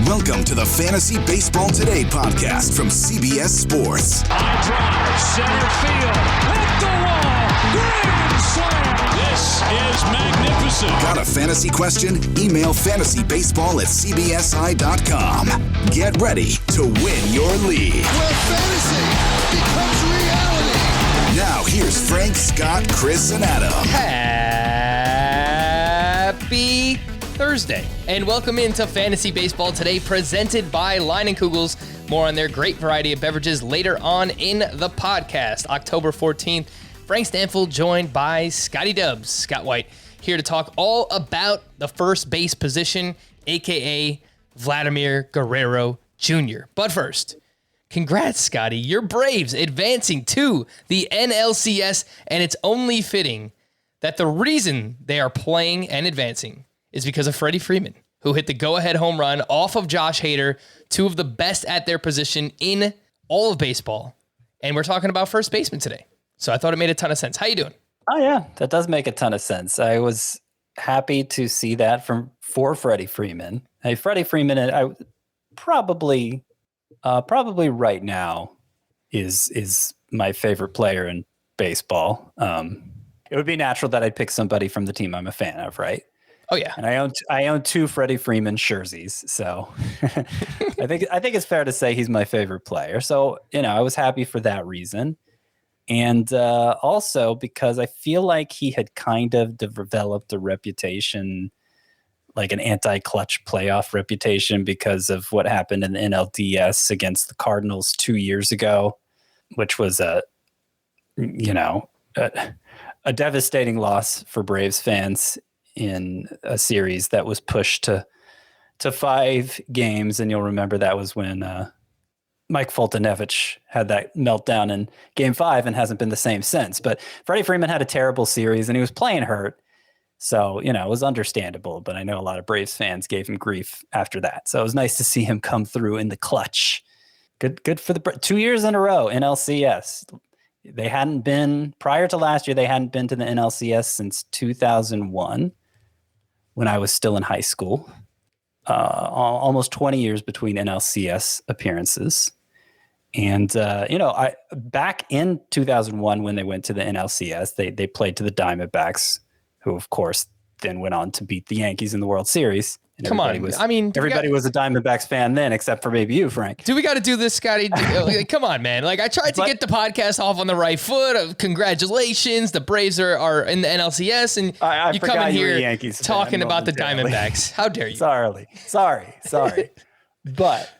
Welcome to the Fantasy Baseball Today podcast from CBS Sports. High drive, center field, hit the wall, grand slam. This is magnificent. Got a fantasy question? Email fantasybaseball@cbsi.com. Get ready to win your league. Where fantasy becomes reality. Now here's Frank, Scott, Chris, and Adam. Happy Thursday, and welcome into Fantasy Baseball Today, presented by Leinenkugels. More on their great variety of beverages later on in the podcast. October 14th, Frank Stanfield joined by Scotty Dubs, Scott White, here to talk all about the first base position, a.k.a. Vladimir Guerrero Jr. But first, congrats, Scotty. Your Braves advancing to the NLCS, and it's only fitting that the reason they are playing and advancing is because of Freddie Freeman, who hit the go-ahead home run off of Josh Hader, two of the best at their position in all of baseball. And we're talking about first baseman today. So I thought it made a ton of sense. How you doing? Oh, yeah, that does make a ton of sense. I was happy to see that for Freddie Freeman. Hey, Freddie Freeman, I probably right now is my favorite player in baseball. It would be natural that I'd pick somebody from the team I'm a fan of, right? Oh yeah, and I own two Freddie Freeman jerseys, so I think it's fair to say he's my favorite player. So I was happy for that reason, and also because I feel like he had kind of developed a reputation, like an anti-clutch playoff reputation, because of what happened in the NLDS against the Cardinals 2 years ago, which was a devastating loss for Braves fans in a series that was pushed to 5 games. And you'll remember that was when Mike Foltynewicz had that meltdown in Game 5 and hasn't been the same since. But Freddie Freeman had a terrible series and he was playing hurt. So, it was understandable. But I know a lot of Braves fans gave him grief after that. So it was nice to see him come through in the clutch. Good for the 2 years in a row, NLCS. They hadn't been, prior to last year, they hadn't been to the NLCS since 2001, when I was still in high school. Almost 20 years between NLCS appearances. And, back in 2001, when they went to the NLCS, they played to the Diamondbacks, who, of course, then went on to beat the Yankees in the World Series. And everybody was a Diamondbacks fan then, except for maybe you, Frank. Do we got to do this, Scotty? Come on, man. Like, I tried to get the podcast off on the right foot. Congratulations. The Braves are in the NLCS, and you come in here talking about the Diamondbacks. How dare you? Sorry. But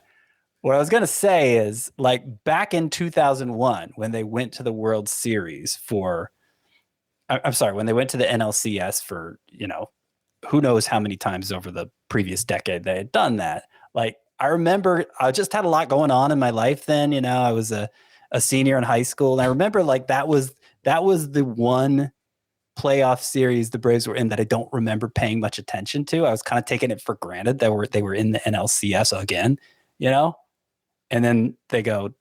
what I was going to say is, like, back in 2001, when they went to the World Series when they went to the NLCS for, who knows how many times over the previous decade they had done that. Like, I remember I just had a lot going on in my life then. I was a senior in high school. And I remember, like, that was the one playoff series the Braves were in that I don't remember paying much attention to. I was kind of taking it for granted that they were in the NLCS again, and then they go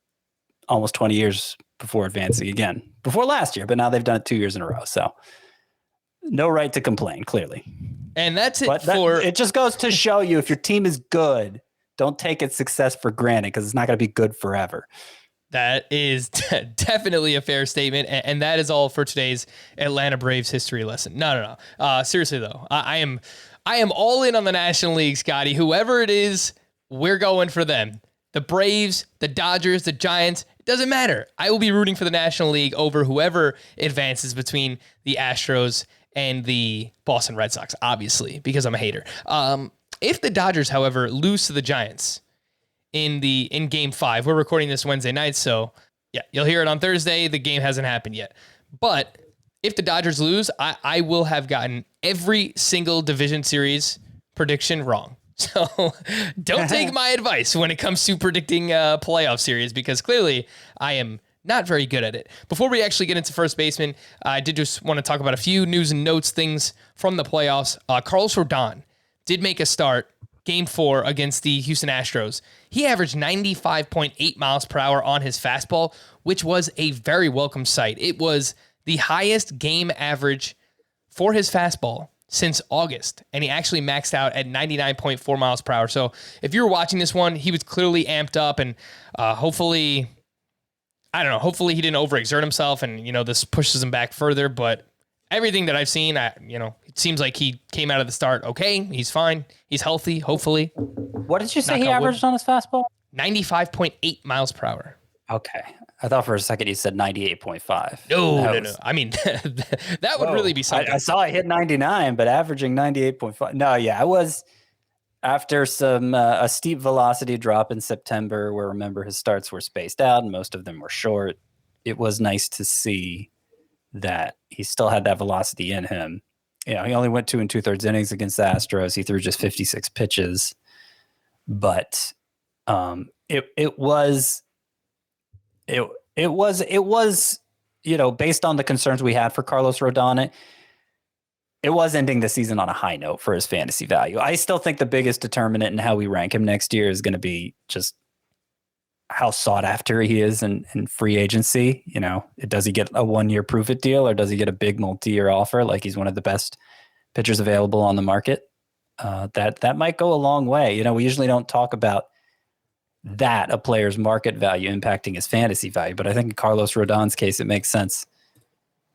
almost 20 years before advancing again, before last year, but now they've done it 2 years in a row. So no right to complain, clearly. And that's it it just goes to show you, if your team is good, don't take its success for granted, because it's not going to be good forever. That is definitely a fair statement. And that is all for today's Atlanta Braves history lesson. No. Seriously, though, I am all in on the National League, Scotty. Whoever it is, we're going for them. The Braves, the Dodgers, the Giants, it doesn't matter. I will be rooting for the National League over whoever advances between the Astros and the Boston Red Sox, obviously, because I'm a hater. If the Dodgers, however, lose to the Giants in Game 5, we're recording this Wednesday night, so yeah, you'll hear it on Thursday. The game hasn't happened yet. But if the Dodgers lose, I will have gotten every single division series prediction wrong. So don't take my advice when it comes to predicting playoff series, because clearly I am not very good at it. Before we actually get into first baseman, I did just want to talk about a few news and notes things from the playoffs. Carlos Rodon did make a start Game 4 against the Houston Astros. He averaged 95.8 miles per hour on his fastball, which was a very welcome sight. It was the highest game average for his fastball since August, and he actually maxed out at 99.4 miles per hour. So if you were watching this one, he was clearly amped up, and hopefully he didn't overexert himself, and this pushes him back further. But everything that I've seen, it seems like he came out of the start okay. He's fine. He's healthy, hopefully. What did you say he averaged on his fastball? 95.8 miles per hour. Okay. I thought for a second you said 98.5. No. I mean, that would really be something. I saw it hit 99, but averaging 98.5. No, yeah, I was after a steep velocity drop in September where, remember, his starts were spaced out and most of them were short. It was nice to see that he still had that velocity in him. He only went 2 2/3 innings against the Astros. He threw just 56 pitches, but it was based on the concerns we had for Carlos Rodon, it was ending the season on a high note for his fantasy value. I still think the biggest determinant in how we rank him next year is going to be just how sought after he is in free agency. Does he get a 1-year prove-it deal, or does he get a big multi-year offer like he's one of the best pitchers available on the market? That might go a long way. We usually don't talk about that a player's market value impacting his fantasy value, but I think in Carlos Rodon's case, it makes sense.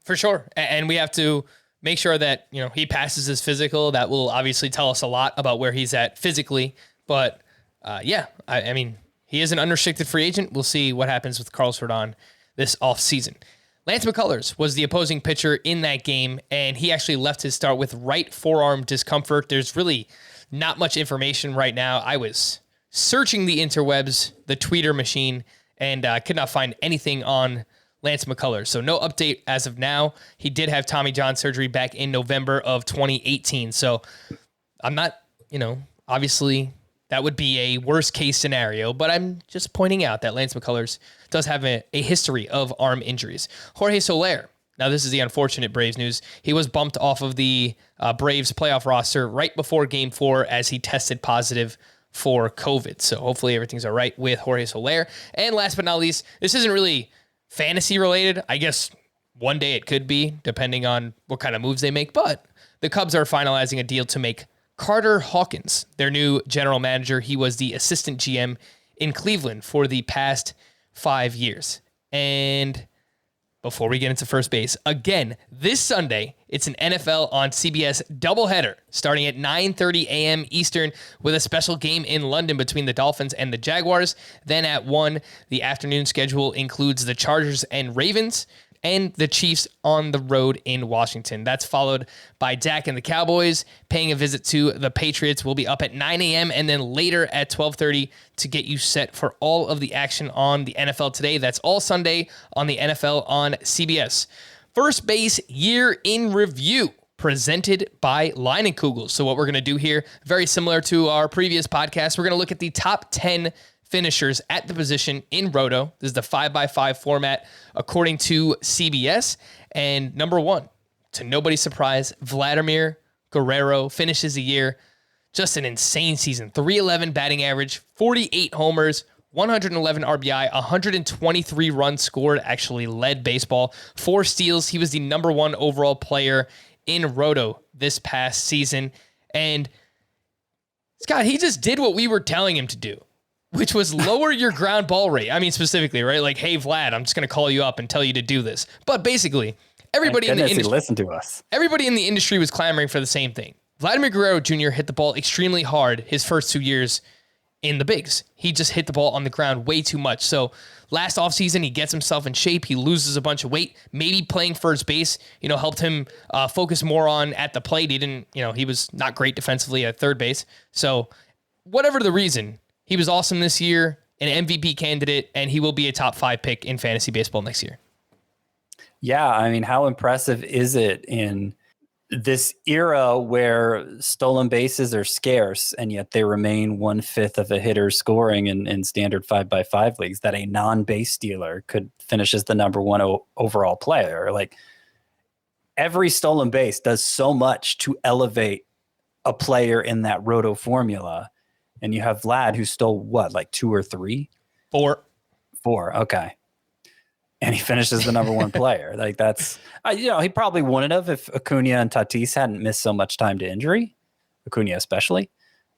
For sure. And we have to make sure that, he passes his physical. That will obviously tell us a lot about where he's at physically. But I mean, he is an unrestricted free agent. We'll see what happens with Carlos Rodon this offseason. Lance McCullers was the opposing pitcher in that game, and he actually left his start with right forearm discomfort. There's really not much information right now. I was searching the interwebs, the Twitter machine, and could not find anything on Lance McCullers. So no update as of now. He did have Tommy John surgery back in November of 2018. So I'm not, obviously that would be a worst case scenario, but I'm just pointing out that Lance McCullers does have a history of arm injuries. Jorge Soler. Now, this is the unfortunate Braves news. He was bumped off of the Braves playoff roster right before Game 4 as he tested positive for COVID. So hopefully everything's all right with Jorge Soler. And last but not least, this isn't really fantasy related. I guess one day it could be, depending on what kind of moves they make. But the Cubs are finalizing a deal to make Carter Hawkins their new general manager. He was the assistant GM in Cleveland for the past 5 years. And before we get into first base, again, this Sunday, it's an NFL on CBS doubleheader starting at 9:30 a.m. Eastern with a special game in London between the Dolphins and the Jaguars. Then at 1, the afternoon schedule includes the Chargers and Ravens and the Chiefs on the road in Washington. That's followed by Dak and the Cowboys paying a visit to the Patriots. We'll be up at 9 a.m. and then later at 12:30 to get you set for all of the action on the NFL today. That's all Sunday on the NFL on CBS. First base year in review presented by Leinenkugel. So what we're going to do here, very similar to our previous podcast, we're going to look at the top 10 finishers at the position in Roto. This is the 5x5 format according to CBS. And number 1, to nobody's surprise, Vladimir Guerrero finishes the year. Just an insane season. 311 batting average, 48 homers, 111 RBI, 123 runs scored, actually led baseball, 4 steals. He was the number 1 overall player in Roto this past season. And Scott, he just did what we were telling him to do, which was lower your ground ball rate. I mean, specifically, right? Like, hey, Vlad, I'm just going to call you up and tell you to do this. But basically, everybody in the industry, listen to us. Everybody in the industry was clamoring for the same thing. Vladimir Guerrero Jr. hit the ball extremely hard his first 2 years in the bigs. He just hit the ball on the ground way too much. So last offseason, he gets himself in shape. He loses a bunch of weight. Maybe playing first base, helped him focus more on at the plate. He didn't, he was not great defensively at third base. So whatever the reason, he was awesome this year, an MVP candidate, and he will be a top 5 pick in fantasy baseball next year. Yeah, I mean, how impressive is it in this era where stolen bases are scarce, and yet they remain 1/5 of a hitter's scoring in standard 5x5 leagues, that a non-base stealer could finish as the number 1 overall player? Like, every stolen base does so much to elevate a player in that Roto formula. And you have Vlad, who stole what, like 2 or 3? 4. 4, okay. and he finishes the number one player. Like that's, he probably wouldn't have if Acuna and Tatis hadn't missed so much time to injury, Acuna especially.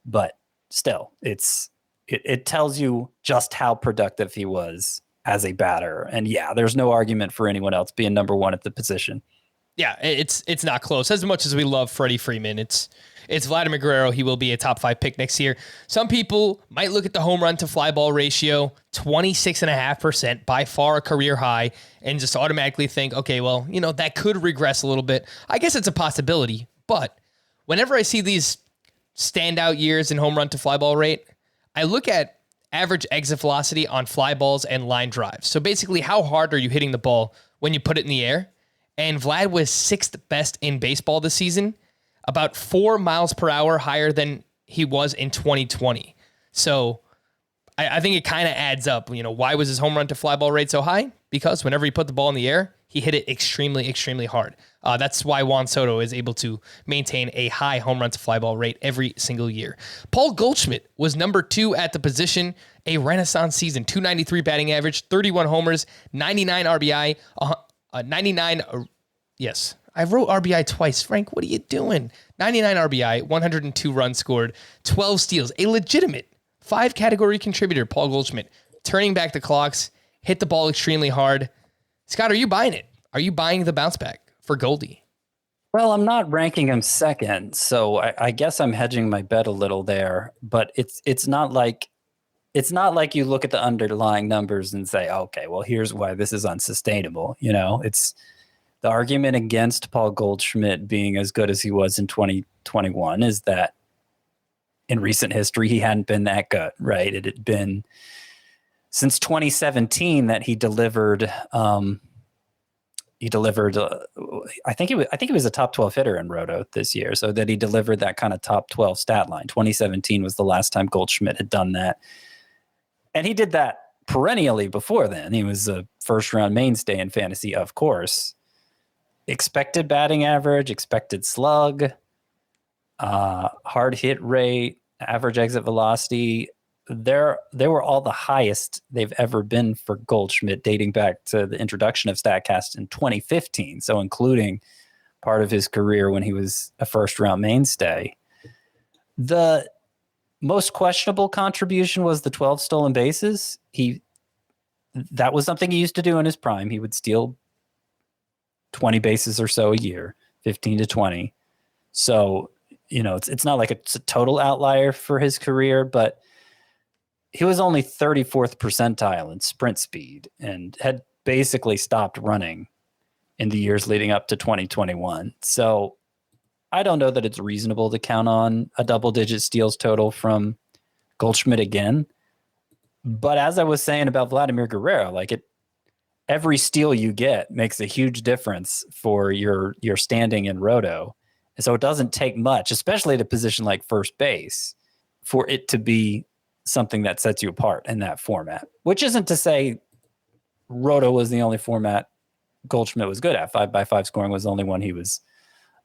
But still, it tells you just how productive he was as a batter. And yeah, there's no argument for anyone else being number one at the position. Yeah, it's not close. As much as we love Freddie Freeman, it's Vladimir Guerrero. He will be a top 5 pick next year. Some people might look at the home run to fly ball ratio, 26.5%, by far a career high, and just automatically think, okay, well, that could regress a little bit. I guess it's a possibility, but whenever I see these standout years in home run to fly ball rate, I look at average exit velocity on fly balls and line drives. So basically, how hard are you hitting the ball when you put it in the air? And Vlad was 6th best in baseball this season, about 4 miles per hour higher than he was in 2020. So I think it kind of adds up. Why was his home run to fly ball rate so high? Because whenever he put the ball in the air, he hit it extremely, extremely hard. That's why Juan Soto is able to maintain a high home run to fly ball rate every single year. Paul Goldschmidt was number 2 at the position, a renaissance season, 293 batting average, 31 homers, 99 RBI, 99. Yes, I wrote RBI twice. Frank, what are you doing? 99 RBI, 102 runs scored, 12 steals, a legitimate 5-category contributor, Paul Goldschmidt, turning back the clocks, hit the ball extremely hard. Scott, are you buying it? Are you buying the bounce back for Goldie? Well, I'm not ranking him second, so I guess I'm hedging my bet a little there. But it's not like you look at the underlying numbers and say, okay, well, here's why this is unsustainable. It's the argument against Paul Goldschmidt being as good as he was in 2021 is that in recent history he hadn't been that good, right? It had been since 2017 that he delivered. I think he was a top 12 hitter in Roto this year, so that he delivered that kind of top 12 stat line. 2017 was the last time Goldschmidt had done that. And he did that perennially before then. He was a first-round mainstay in fantasy, of course. Expected batting average, expected slug, hard hit rate, average exit velocity. They were all the highest they've ever been for Goldschmidt, dating back to the introduction of StatCast in 2015. So including part of his career when he was a first-round mainstay. The most questionable contribution was the 12 stolen bases. That was something he used to do in his prime. He would steal 20 bases or so a year, 15 to 20. So, it's not like it's a total outlier for his career, but he was only 34th percentile in sprint speed and had basically stopped running in the years leading up to 2021. So I don't know that it's reasonable to count on a double-digit steals total from Goldschmidt again. But as I was saying about Vladimir Guerrero, every steal you get makes a huge difference for your standing in Roto. And so it doesn't take much, especially at a position like first base, for it to be something that sets you apart in that format, which isn't to say Roto was the only format Goldschmidt was good at. 5x5 scoring was the only one he was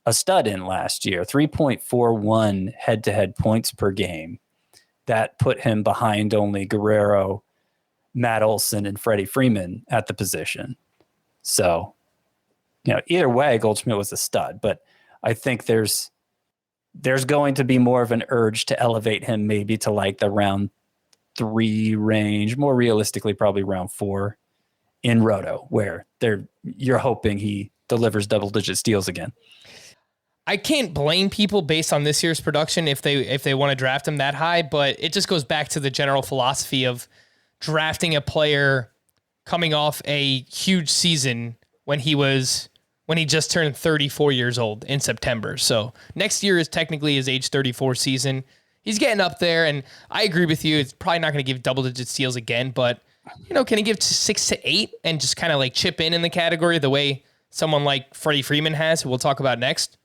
a stud in last year. 3.41 head-to-head points per game. That put him behind only Guerrero, Matt Olson, and Freddie Freeman at the position. So, either way, Goldschmidt was a stud, but I think there's going to be more of an urge to elevate him maybe to the round 3 range, more realistically, probably round 4 in Roto, where you're hoping he delivers double-digit steals again. I can't blame people based on this year's production if they want to draft him that high, but it just goes back to the general philosophy of drafting a player coming off a huge season when he just turned 34 years old in September. So next year is technically his age 34 season. He's getting up there, and I agree with you. It's probably not going to give double-digit steals again, but can he give 6 to 8 and just kind of chip in the category the way someone like Freddie Freeman has, who we'll talk about next?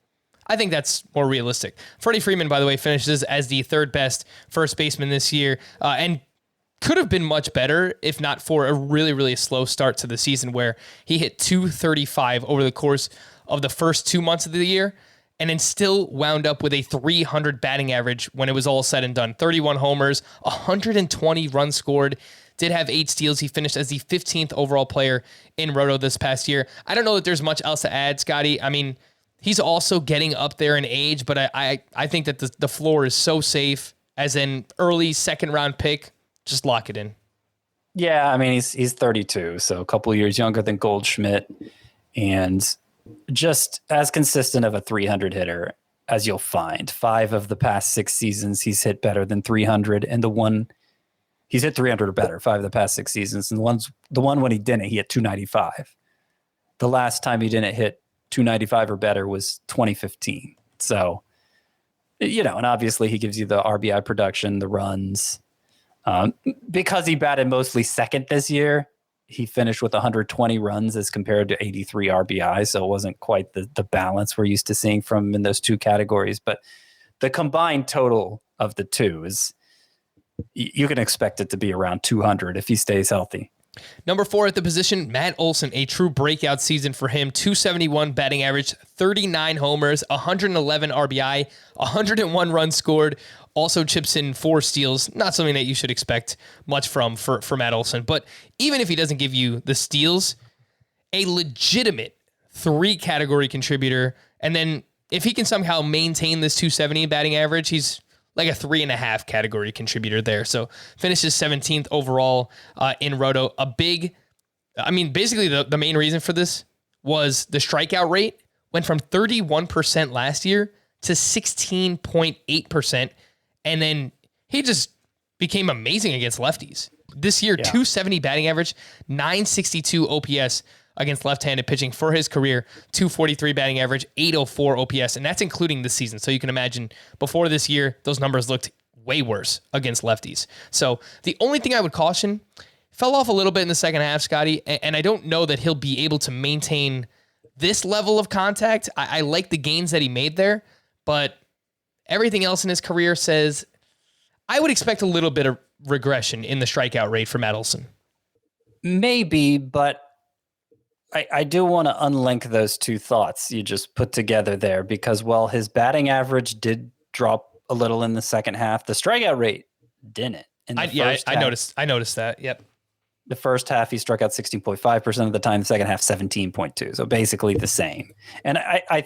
I think that's more realistic. Freddie Freeman, by the way, finishes as the 3rd best first baseman this year, and could have been much better if not for a really, really slow start to the season where he hit 235 over the course of the first 2 months of the year, and then still wound up with a 300 batting average when it was all said and done. 31 homers, 120 runs scored, did have 8 steals. He finished as the 15th overall player in Roto this past year. I don't know that there's much else to add, Scotty. I mean, he's also getting up there in age, but I think that the floor is so safe as an early second-round pick. Just lock it in. Yeah, I mean, he's 32, so a couple of years younger than Goldschmidt, and just as consistent of a 300 hitter as you'll find. 5 of the past 6 seasons, he's hit better than 300, and he's hit 300 or better 5 of the past 6 seasons, and the one when he didn't, he hit 295. The last time he didn't hit 295 or better was 2015. So, and obviously he gives you the RBI production, the runs. Because he batted mostly second this year, he finished with 120 runs as compared to 83 RBI. So it wasn't quite the balance we're used to seeing from him in those two categories. But the combined total of the two is, you can expect it to be around 200 if he stays healthy. Number 4 at the position, Matt Olson, a true breakout season for him. 271 batting average, 39 homers, 111 RBI, 101 runs scored. Also chips in 4 steals. Not something that you should expect much from for Matt Olson. But even if he doesn't give you the steals, a legitimate 3-category contributor. And then if he can somehow maintain this 270 batting average, he's like a 3.5 category contributor there. So finishes 17th overall in Roto. Basically the main reason for this was the strikeout rate went from 31% last year to 16.8%. And then he just became amazing against lefties. This year, 270 batting average, 962 OPS against left-handed pitching for his career, 243 batting average, 804 OPS, and that's including the season. So you can imagine before this year, those numbers looked way worse against lefties. So the only thing I would caution, fell off a little bit in the second half, Scotty, and I don't know that he'll be able to maintain this level of contact. I like the gains that he made there, but everything else in his career says I would expect a little bit of regression in the strikeout rate for Matt Olson. Maybe, but I do want to unlink those two thoughts you just put together there, because while his batting average did drop a little in the second half, the strikeout rate didn't. I noticed that. Yep. The first half, he struck out 16.5% of the time. The second half, 17.2. So basically the same. And I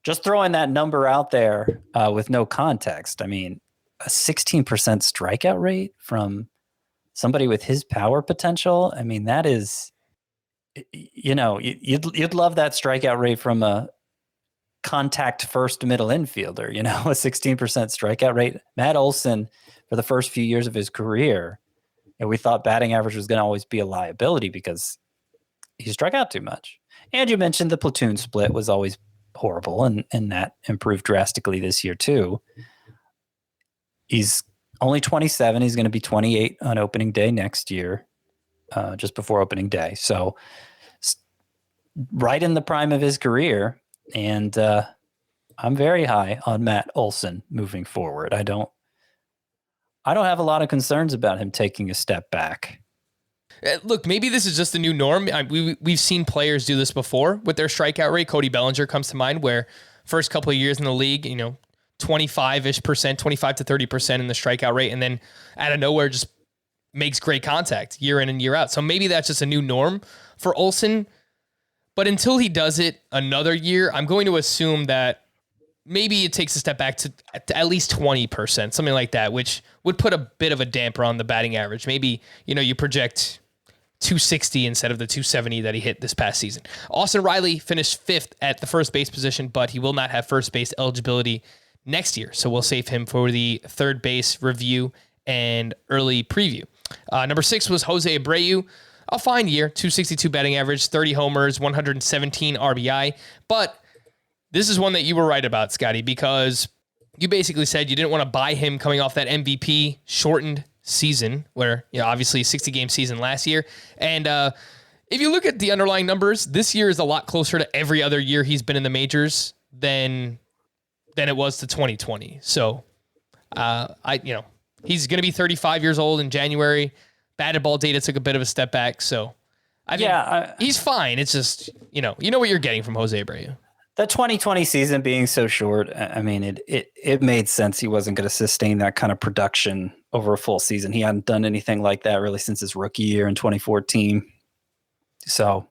just throwing that number out there with no context. I mean, a 16% strikeout rate from somebody with his power potential. I mean, that is, you'd love that strikeout rate from a contact first middle infielder, a 16% strikeout rate. Matt Olson, for the first few years of his career, and we thought batting average was going to always be a liability because he struck out too much. And you mentioned the platoon split was always horrible, and that improved drastically this year too. He's only 27. He's going to be 28 on opening day next year, just before opening day. So right in the prime of his career. And I'm very high on Matt Olson moving forward. I don't have a lot of concerns about him taking a step back. Look, maybe this is just the new norm. We've seen players do this before with their strikeout rate. Cody Bellinger comes to mind, where first couple of years in the league, 25-ish%, 25 to 30% in the strikeout rate, and then out of nowhere just makes great contact year in and year out. So maybe that's just a new norm for Olson. But until he does it another year, I'm going to assume that maybe it takes a step back to at least 20%, something like that, which would put a bit of a damper on the batting average. Maybe, you project 260 instead of the 270 that he hit this past season. Austin Riley finished 5th at the first base position, but he will not have first base eligibility next year. So we'll save him for the third base review and early preview. Number 6 was Jose Abreu. A fine year, 262 batting average, 30 homers, 117 RBI. But this is one that you were right about, Scotty, because you basically said you didn't want to buy him coming off that MVP shortened season where, obviously a 60-game season last year. And if you look at the underlying numbers, this year is a lot closer to every other year he's been in the majors than it was to 2020. So, he's going to be 35 years old in January. Batted ball data took a bit of a step back. So, I think he's fine. It's just, you know what you're getting from Jose Abreu. The 2020 season being so short, I mean, it made sense he wasn't going to sustain that kind of production over a full season. He hadn't done anything like that really since his rookie year in 2014. So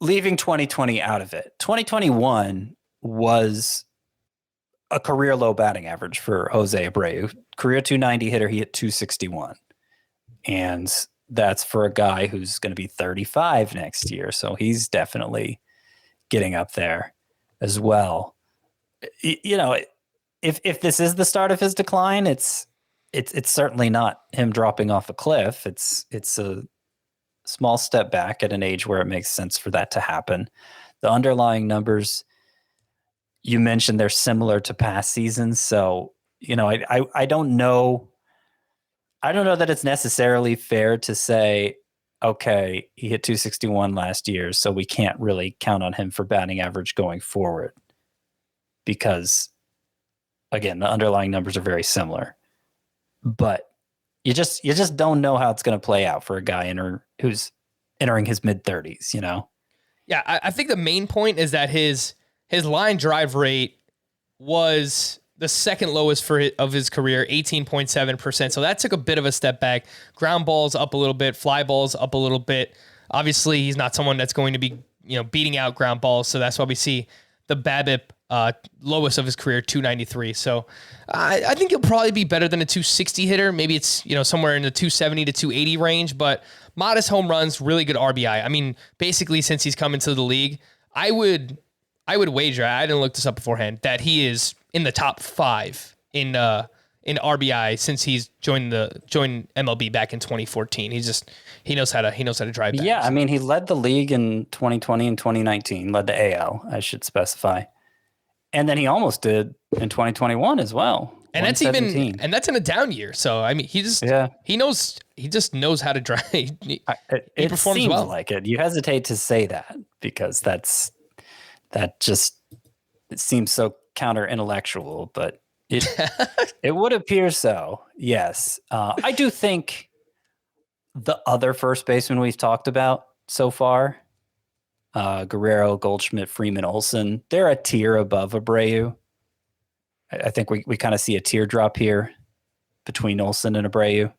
leaving 2020 out of it, 2021 was a career low batting average for Jose Abreu. Career 290 hitter, he hit 261. And that's for a guy who's going to be 35 next year. So he's definitely getting up there as well. You know, if this is the start of his decline, it's certainly not him dropping off a cliff. It's a small step back at an age where it makes sense for that to happen. The underlying numbers you mentioned, they're similar to past seasons. So, you know, I don't know. I don't know that it's necessarily fair to say, okay, he hit 261 last year, so we can't really count on him for batting average going forward. Because, again, the underlying numbers are very similar. But you just don't know how it's going to play out for a guy who's entering his mid-30s, you know? Yeah, I think the main point is that his line drive rate was the second lowest of his career, 18.7%. So that took a bit of a step back. Ground balls up a little bit, fly balls up a little bit. Obviously, he's not someone that's going to be, beating out ground balls. So that's why we see the BABIP lowest of his career, 293. So I think he'll probably be better than a 260 hitter. Maybe it's, somewhere in the 270 to 280 range, but modest home runs, really good RBI. I mean, basically since he's come into the league, I would wager, I didn't look this up beforehand, that he is in the top 5 in RBI since he's joined MLB back in 2014. He knows how to drive back. Yeah, I mean, he led the league in 2020 and 2019, led the AL, I should specify. And then he almost did in 2021 as well. And that's in a down year. So I mean, he just knows how to drive. He performs seems well. Like it. You hesitate to say that because it seems so counter intellectual, but it would appear so. Yes. I do think the other first baseman we've talked about so far, Guerrero, Goldschmidt, Freeman, Olsen, they're a tier above Abreu. I think we kind of see a teardrop here between Olsen and Abreu.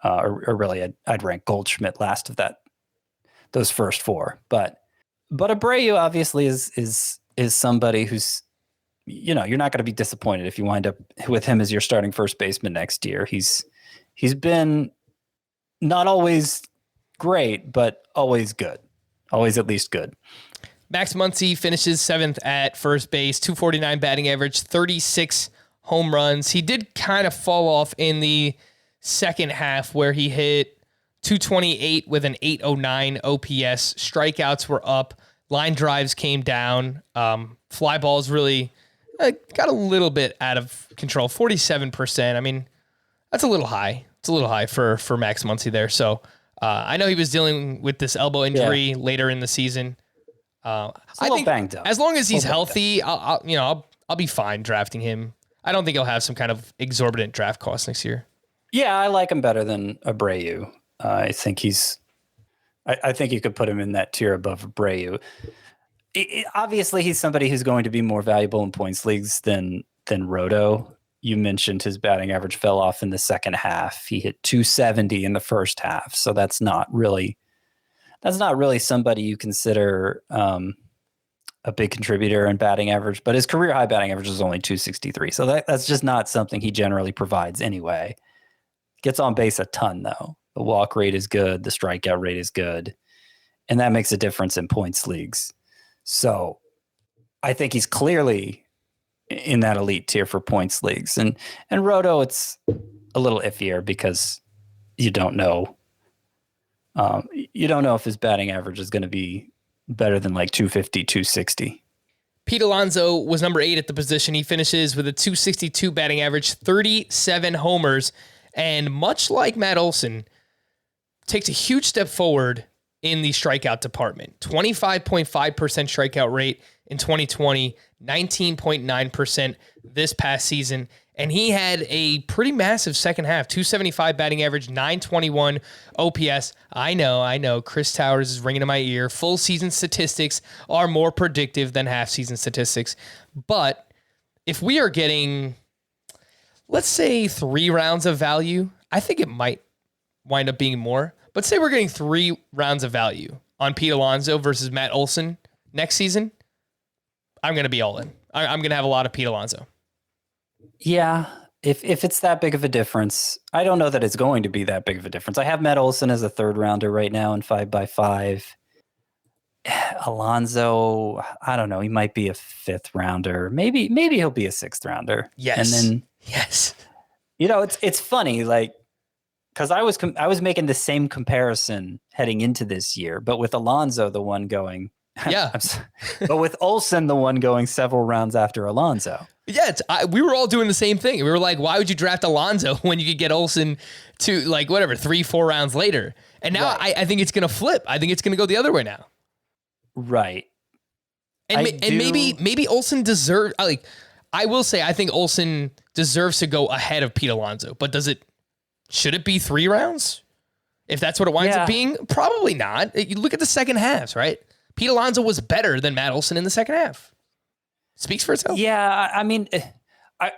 Or really, I'd rank Goldschmidt last of those first 4. But Abreu obviously is somebody who's, you're not going to be disappointed if you wind up with him as your starting first baseman next year. He's been not always great, but always good. Always at least good. Max Muncy finishes 7th at first base, 249 batting average, 36 home runs. He did kind of fall off in the second half where he hit 228 with an 809 OPS. Strikeouts were up. Line drives came down. Fly balls really got a little bit out of control, 47%. I mean, that's a little high. It's a little high for Max Muncy there. So I know he was dealing with this elbow injury later in the season. I think banged up. As long as he's healthy, I'll be fine drafting him. I don't think he'll have some kind of exorbitant draft cost next year. Yeah, I like him better than Abreu. I think I think you could put him in that tier above Abreu. Obviously, he's somebody who's going to be more valuable in points leagues than Roto. You mentioned his batting average fell off in the second half. He hit 270 in the first half, so that's not really somebody you consider a big contributor in batting average. But his career high batting average is only 263, so that's just not something he generally provides anyway. Gets on base a ton though. The walk rate is good. The strikeout rate is good. And that makes a difference in points leagues. So I think he's clearly in that elite tier for points leagues. And Roto, it's a little iffier because you don't know. You don't know if his batting average is going to be better than like 250, 260. Pete Alonso was number 8 at the position. He finishes with a 262 batting average, 37 homers. And much like Matt Olson, takes a huge step forward in the strikeout department. 25.5% strikeout rate in 2020, 19.9% this past season. And he had a pretty massive second half, 275 batting average, 921 OPS. I know. Chris Towers is ringing in my ear. Full season statistics are more predictive than half season statistics. But if we are getting, let's say, 3 rounds of value, I think it might wind up being more. But say we're getting 3 rounds of value on Pete Alonso versus Matt Olson next season, I'm going to be all in. I'm going to have a lot of Pete Alonso. Yeah, if it's that big of a difference, I don't know that it's going to be that big of a difference. I have Matt Olson as a 3rd rounder right now in 5x5. Alonso, I don't know. He might be a 5th rounder. Maybe he'll be a 6th rounder. Yes. And then yes, it's funny, like, because I was making the same comparison heading into this year, but with Alonso, the one going, yeah, but with Olson, the one going several rounds after Alonso. Yeah, we were all doing the same thing. We were like, why would you draft Alonso when you could get Olson to 3-4 rounds later? And now right. I think it's going to flip. I think it's going to go the other way now. Right. And maybe Olson deserves, I will say, I think Olson deserves to go ahead of Pete Alonso, but should it be 3 rounds? If that's what it winds up being? Probably not. You look at the second halves, right? Pete Alonso was better than Matt Olson in the second half. Speaks for itself. Yeah, I mean,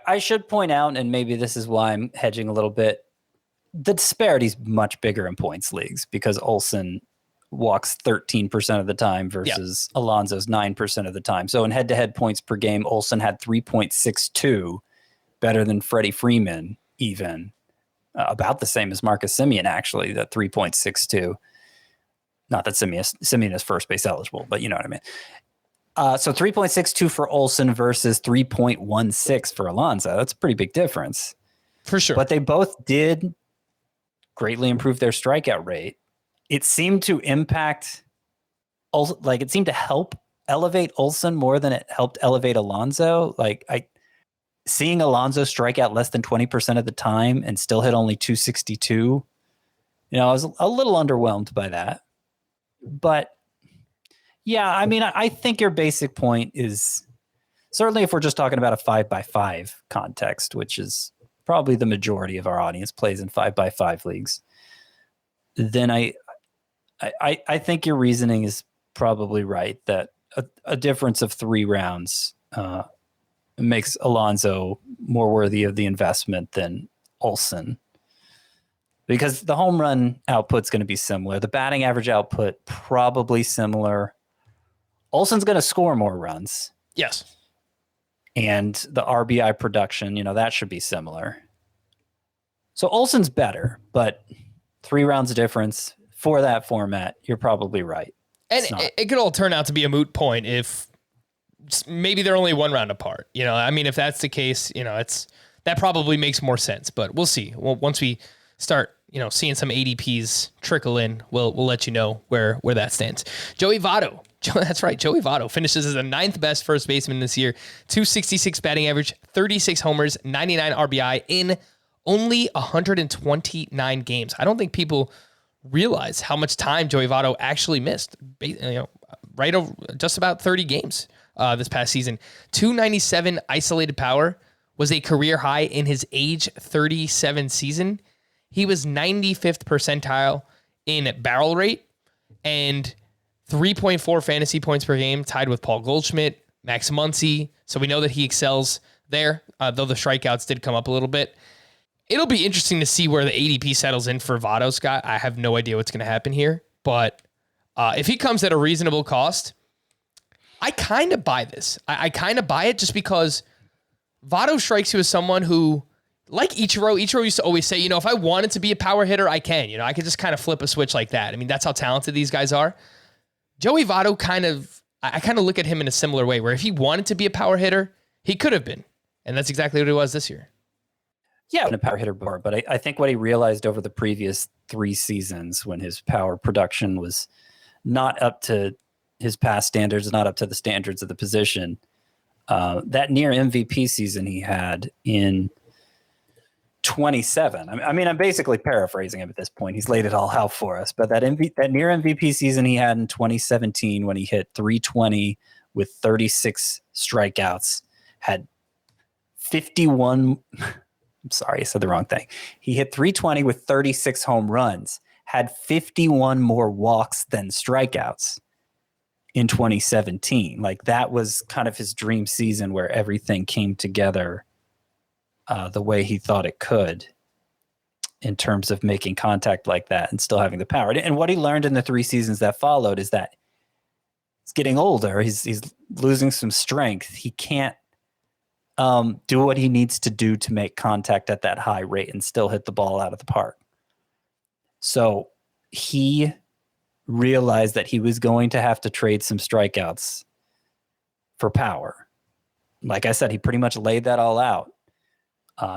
I should point out, and maybe this is why I'm hedging a little bit, the disparity's much bigger in points leagues because Olson walks 13% of the time versus Alonso's 9% of the time. So in head-to-head points per game, Olson had 3.62, better than Freddie Freeman even. About the same as Marcus Semien, actually, that 3.62. Not that Semien is first base eligible, but you know what I mean. So 3.62 for Olson versus 3.16 for Alonso. That's a pretty big difference. For sure. But they both did greatly improve their strikeout rate. It seemed to it seemed to help elevate Olson more than it helped elevate Alonso. Seeing Alonso strike out less than 20% of the time and still hit only 262, I was a little underwhelmed by that. But yeah, I mean, I think your basic point is certainly if we're just talking about a 5x5 context, which is probably the majority of our audience plays in 5x5 leagues, then I think your reasoning is probably right that a difference of 3 rounds makes Alonso more worthy of the investment than Olson. Because the home run output's going to be similar. The batting average output, probably similar. Olson's going to score more runs. Yes. And the RBI production, that should be similar. So Olson's better, but 3 rounds of difference for that format, you're probably right. And it could all turn out to be a moot point if maybe they're only 1 round apart. If that's the case, that probably makes more sense, but we'll see. Well, once we start, seeing some ADPs trickle in, we'll let you know where that stands. Joey Votto. That's right. Joey Votto finishes as the 9th best first baseman this year. 266 batting average, 36 homers, 99 RBI in only 129 games. I don't think people realize how much time Joey Votto actually missed. Right over just about 30 games this past season. 297 isolated power was a career high in his age 37 season. He was 95th percentile in barrel rate and 3.4 fantasy points per game, tied with Paul Goldschmidt, Max Muncy. So we know that he excels there, though the strikeouts did come up a little bit. It'll be interesting to see where the ADP settles in for Votto, Scott. I have no idea what's going to happen here, but if he comes at a reasonable cost, I kind of buy this. I kind of buy it just because Votto strikes you as someone who, like Ichiro used to always say, if I wanted to be a power hitter, I can. I could just kind of flip a switch like that. I mean, that's how talented these guys are. Joey Votto I kind of look at him in a similar way, where if he wanted to be a power hitter, he could have been. And that's exactly what he was this year. Yeah, a power hitter before, but I think what he realized over the previous 3 seasons when his power production was not up to his past standards, not up to the standards of the position, that near MVP season he had in 27. I'm basically paraphrasing him at this point. He's laid it all out for us. But that near MVP season he had in 2017 when he hit 320 with 36 strikeouts, had 51. I'm sorry, I said the wrong thing. He hit 320 with 36 home runs, had 51 more walks than strikeouts in 2017. Like, that was kind of his dream season where everything came together the way he thought it could in terms of making contact like that and still having the power. And what he learned in the 3 seasons that followed is that he's getting older. He's losing some strength. He can't do what he needs to do to make contact at that high rate and still hit the ball out of the park. So he realized that he was going to have to trade some strikeouts for power. Like I said, he pretty much laid that all out.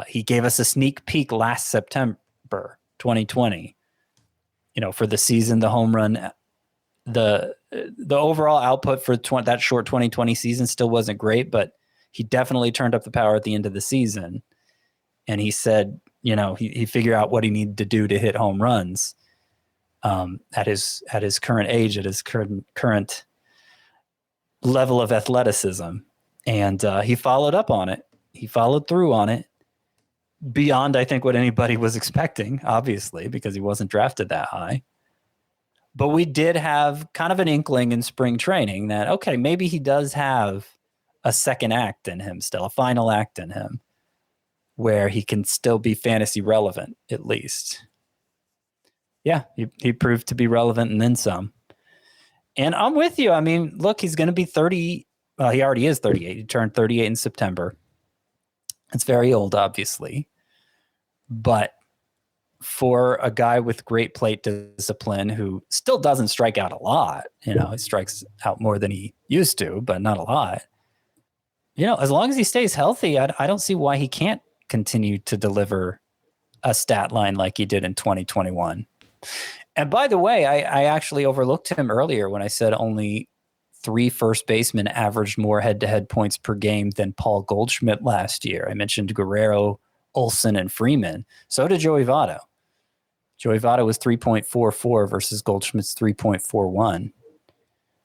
He gave us a sneak peek last September 2020, for the season, the home run, the overall output for that short 2020 season still wasn't great, but he definitely turned up the power at the end of the season. And he said, he figured out what he needed to do to hit home runs at his current age, at his current level of athleticism. And he followed up on it. He followed through on it beyond, I think, what anybody was expecting, obviously, because he wasn't drafted that high. But we did have kind of an inkling in spring training that, okay, maybe he does have a second act in him still, a final act in him, where he can still be fantasy relevant, at least. Yeah, he proved to be relevant and then some. And I'm with you. I mean, look, he's going to be 30. Well, he already is 38. He turned 38 in September. It's very old, obviously. But for a guy with great plate discipline who still doesn't strike out a lot, he strikes out more than he used to, but not a lot. As long as he stays healthy, I don't see why he can't continue to deliver a stat line like he did in 2021. And by the way, I actually overlooked him earlier when I said only 3 first basemen averaged more head-to-head points per game than Paul Goldschmidt last year. I mentioned Guerrero, Olsen, and Freeman. So did Joey Votto. Joey Votto was 3.44 versus Goldschmidt's 3.41.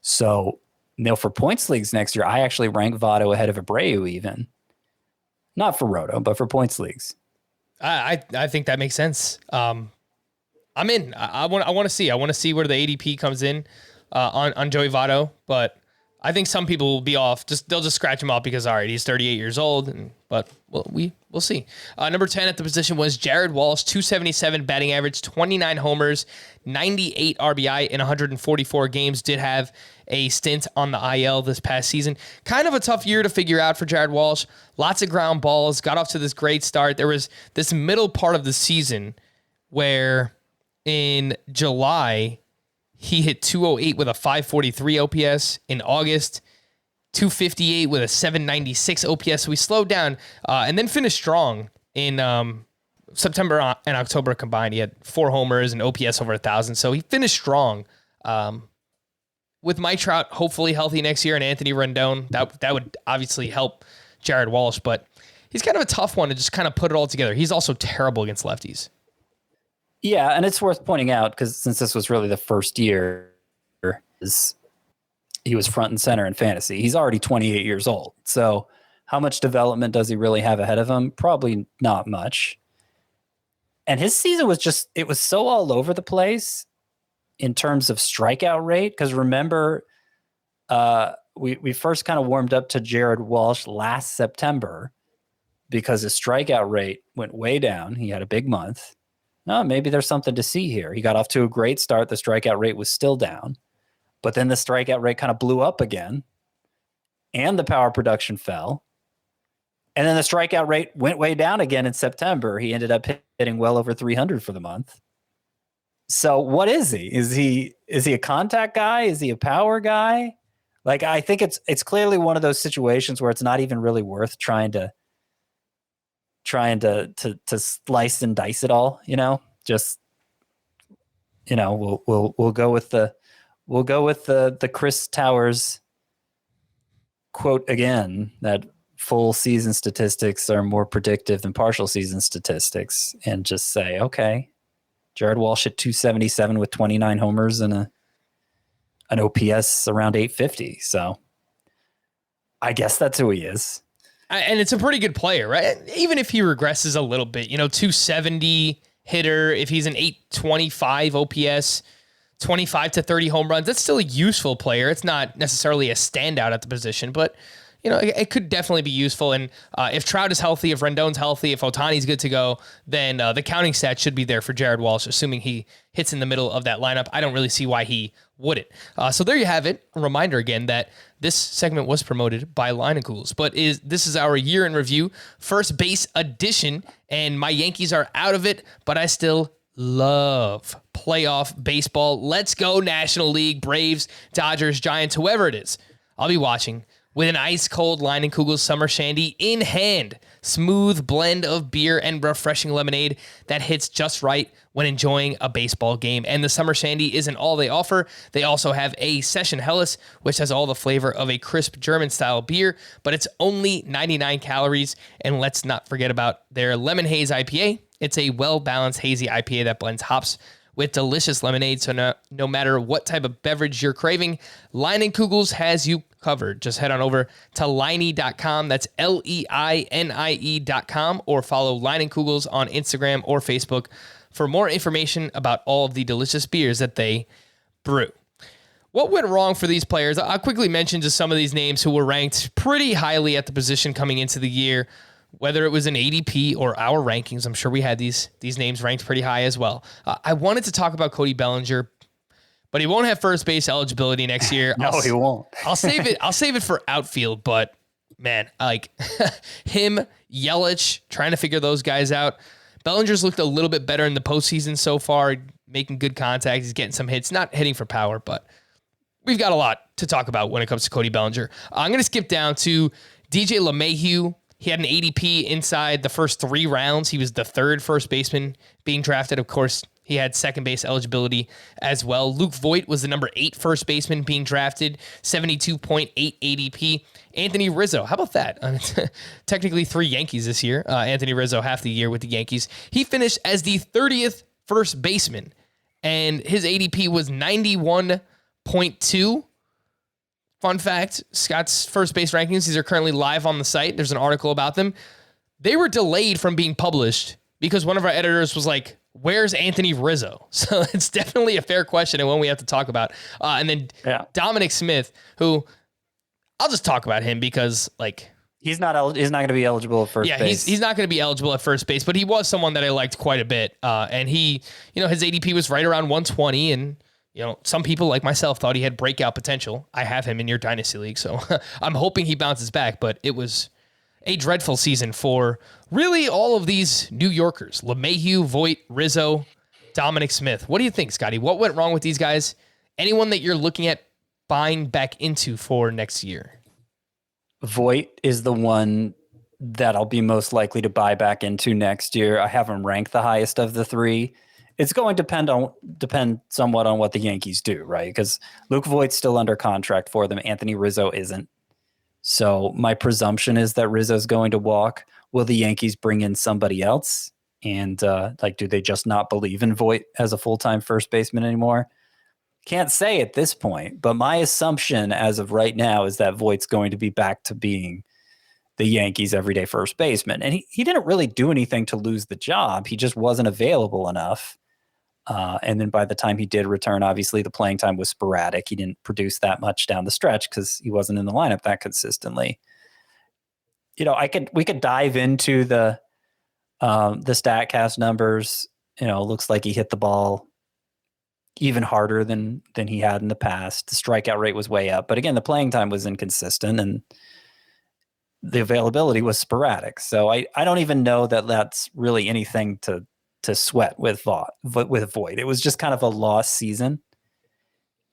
So, for points leagues next year, I actually rank Votto ahead of Abreu even. Not for Roto, but for points leagues. I think that makes sense. I'm in. I want to see. I want to see where the ADP comes in on Joey Votto, but I think some people will be off. They'll just scratch him off because all right, he's 38 years old. But we'll see. Number 10 at the position was Jared Walsh, 277 batting average, 29 homers, 98 RBI in 144 games. Did have a stint on the IL this past season. Kind of a tough year to figure out for Jared Walsh. Lots of ground balls. Got off to this great start. There was this middle part of the season where in July he hit 208 with a 543 OPS. In August, 258 with a 796 OPS. So he slowed down and then finished strong in September and October combined. He had 4 homers and OPS over 1,000. So he finished strong. With Mike Trout hopefully healthy next year and Anthony Rendon, that would obviously help Jared Walsh. But he's kind of a tough one to just kind of put it all together. He's also terrible against lefties. Yeah, and it's worth pointing out, because since this was really the first year, he was front and center in fantasy. He's already 28 years old. So how much development does he really have ahead of him? Probably not much. And his season was it was so all over the place in terms of strikeout rate. Because remember, we first kind of warmed up to Jared Walsh last September because his strikeout rate went way down. He had a big month. Oh, maybe there's something to see here. He got off to a great start. The strikeout rate was still down, but then the strikeout rate kind of blew up again and the power production fell. And then the strikeout rate went way down again in September. He ended up hitting well over 300 for the month. So what is he? Is he a contact guy? Is he a power guy? Like, I think it's clearly one of those situations where it's not even really worth trying to slice and dice it all, just, we'll go with the Chris Towers quote again, that full season statistics are more predictive than partial season statistics, and just say, okay, Jared Walsh at 277 with 29 homers and an OPS around 850. So I guess that's who he is. And it's a pretty good player, right? Even if he regresses a little bit, 270 hitter, if he's an 825 OPS, 25 to 30 home runs, that's still a useful player. It's not necessarily a standout at the position, but it could definitely be useful. And if Trout is healthy, if Rendon's healthy, if Ohtani's good to go, then the counting stats should be there for Jared Walsh, assuming he hits in the middle of that lineup. I don't really see why he wouldn't. So there you have it. A reminder again that this segment was promoted by Line and Cools, but this is our year in review, first base edition, and my Yankees are out of it, but I still love playoff baseball. Let's go National League, Braves, Dodgers, Giants, whoever it is. I'll be watching with an ice-cold Line and Kugel's Summer Shandy in hand. Smooth blend of beer and refreshing lemonade that hits just right when enjoying a baseball game. And the Summer Shandy isn't all they offer. They also have a Session Helles, which has all the flavor of a crisp German-style beer, but it's only 99 calories. And let's not forget about their Lemon Haze IPA. It's a well-balanced hazy IPA that blends hops with delicious lemonade, so no matter what type of beverage you're craving, Line and Kugels has you covered. Just head on over to Liney.com, that's LEINIE.com, or follow Line and Kugels on Instagram or Facebook for more information about all of the delicious beers that they brew. What went wrong for these players? I'll quickly mention just some of these names who were ranked pretty highly at the position coming into the year. Whether it was an ADP or our rankings, I'm sure we had these names ranked pretty high as well. I wanted to talk about Cody Bellinger, but he won't have first base eligibility next year. No, he won't. I'll save it for outfield, but man, like him, Yelich, trying to figure those guys out. Bellinger's looked a little bit better in the postseason so far, making good contact. He's getting some hits, not hitting for power, but we've got a lot to talk about when it comes to Cody Bellinger. I'm going to skip down to DJ LeMahieu. He had an ADP inside the first 3 rounds. He was the third first baseman being drafted. Of course, he had second base eligibility as well. Luke Voit was the number 8 first baseman being drafted, 72.8 ADP. Anthony Rizzo, how about that? Technically 3 Yankees this year. Anthony Rizzo, half the year with the Yankees. He finished as the 30th first baseman, and his ADP was 91.2. Fun fact, Scott's first base rankings, these are currently live on the site. There's an article about them. They were delayed from being published because one of our editors was like, where's Anthony Rizzo? So it's definitely a fair question and one we have to talk about. And then Dominic Smith, who I'll just talk about him because he's not going to be eligible at first base. He's not going to be eligible at first base, but he was someone that I liked quite a bit. And he, his ADP was right around 120, and some people like myself thought he had breakout potential. I have him in your dynasty league, so I'm hoping he bounces back, but it was a dreadful season for really all of these New Yorkers. LeMahieu, Voit, Rizzo, Dominic Smith. What do you think, Scotty? What went wrong with these guys? Anyone that you're looking at buying back into for next year? Voit is the one that I'll be most likely to buy back into next year. I have him ranked the highest of the 3. It's going to depend somewhat on what the Yankees do, right? Because Luke Voigt's still under contract for them. Anthony Rizzo isn't. So my presumption is that Rizzo's going to walk. Will the Yankees bring in somebody else? And do they just not believe in Voit as a full-time first baseman anymore? Can't say at this point, but my assumption as of right now is that Voigt's going to be back to being the Yankees' everyday first baseman. And he didn't really do anything to lose the job. He just wasn't available enough. And then by the time he did return, obviously the playing time was sporadic. He didn't produce that much down the stretch because he wasn't in the lineup that consistently. We could dive into the StatCast numbers. Looks like he hit the ball even harder than he had in the past. The strikeout rate was way up, but again, the playing time was inconsistent and the availability was sporadic. So I don't even know that that's really anything to sweat with Voit. It was just kind of a lost season.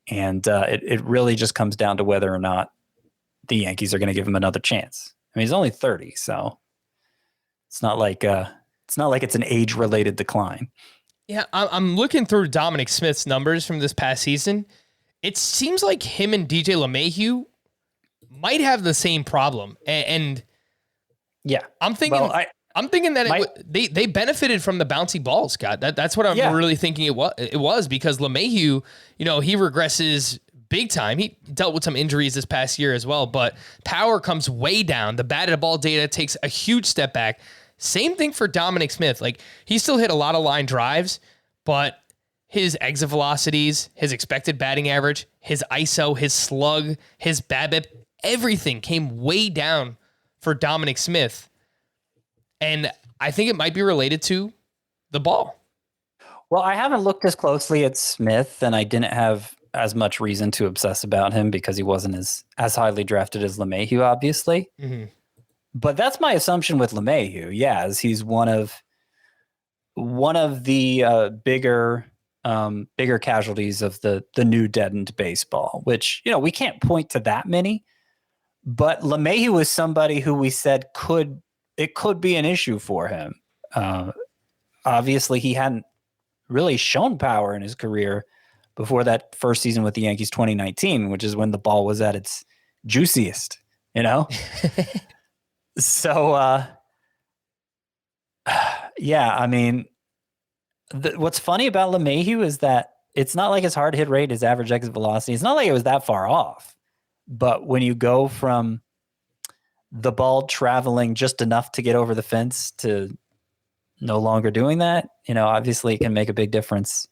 And it really just comes down to whether or not the Yankees are going to give him another chance. I mean, he's only 30, so it's not like it's an age-related decline. Yeah, I'm looking through Dominic Smith's numbers from this past season. It seems like him and DJ LeMahieu might have the same problem. And yeah, I'm thinking... Well, I'm thinking that they benefited from the bouncy ball, Scott. That's what I'm really thinking it was because LeMahieu, he regresses big time. He dealt with some injuries this past year as well, but power comes way down. The batted ball data takes a huge step back. Same thing for Dominic Smith. Like, he still hit a lot of line drives, but his exit velocities, his expected batting average, his ISO, his slug, his BABIP, everything came way down for Dominic Smith. And I think it might be related to the ball. Well, I haven't looked as closely at Smith, and I didn't have as much reason to obsess about him because he wasn't as highly drafted as LeMahieu, obviously. Mm-hmm. But that's my assumption with LeMahieu. Yeah, as he's one of the bigger casualties of the new deadened baseball, which, we can't point to that many. But LeMahieu was somebody who we said could be an issue for him. Obviously, he hadn't really shown power in his career before that first season with the Yankees, 2019, which is when the ball was at its juiciest, So, yeah, I mean, what's funny about LeMahieu is that it's not like his hard hit rate, his average exit velocity, it's not like it was that far off. But when you go from the ball traveling just enough to get over the fence to no longer doing that, obviously it can make a big difference.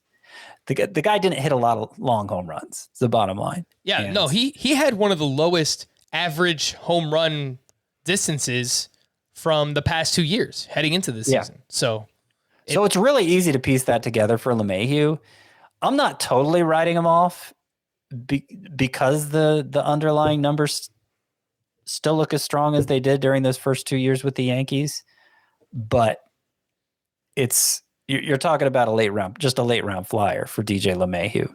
The guy didn't hit a lot of long home runs. It's the bottom line. Yeah, no, he had one of the lowest average home run distances from the past 2 years heading into this season. So it's really easy to piece that together for LeMahieu. I'm not totally writing him off because the underlying numbers still look as strong as they did during those first 2 years with the Yankees. But you're talking about a late round flyer for DJ LeMahieu.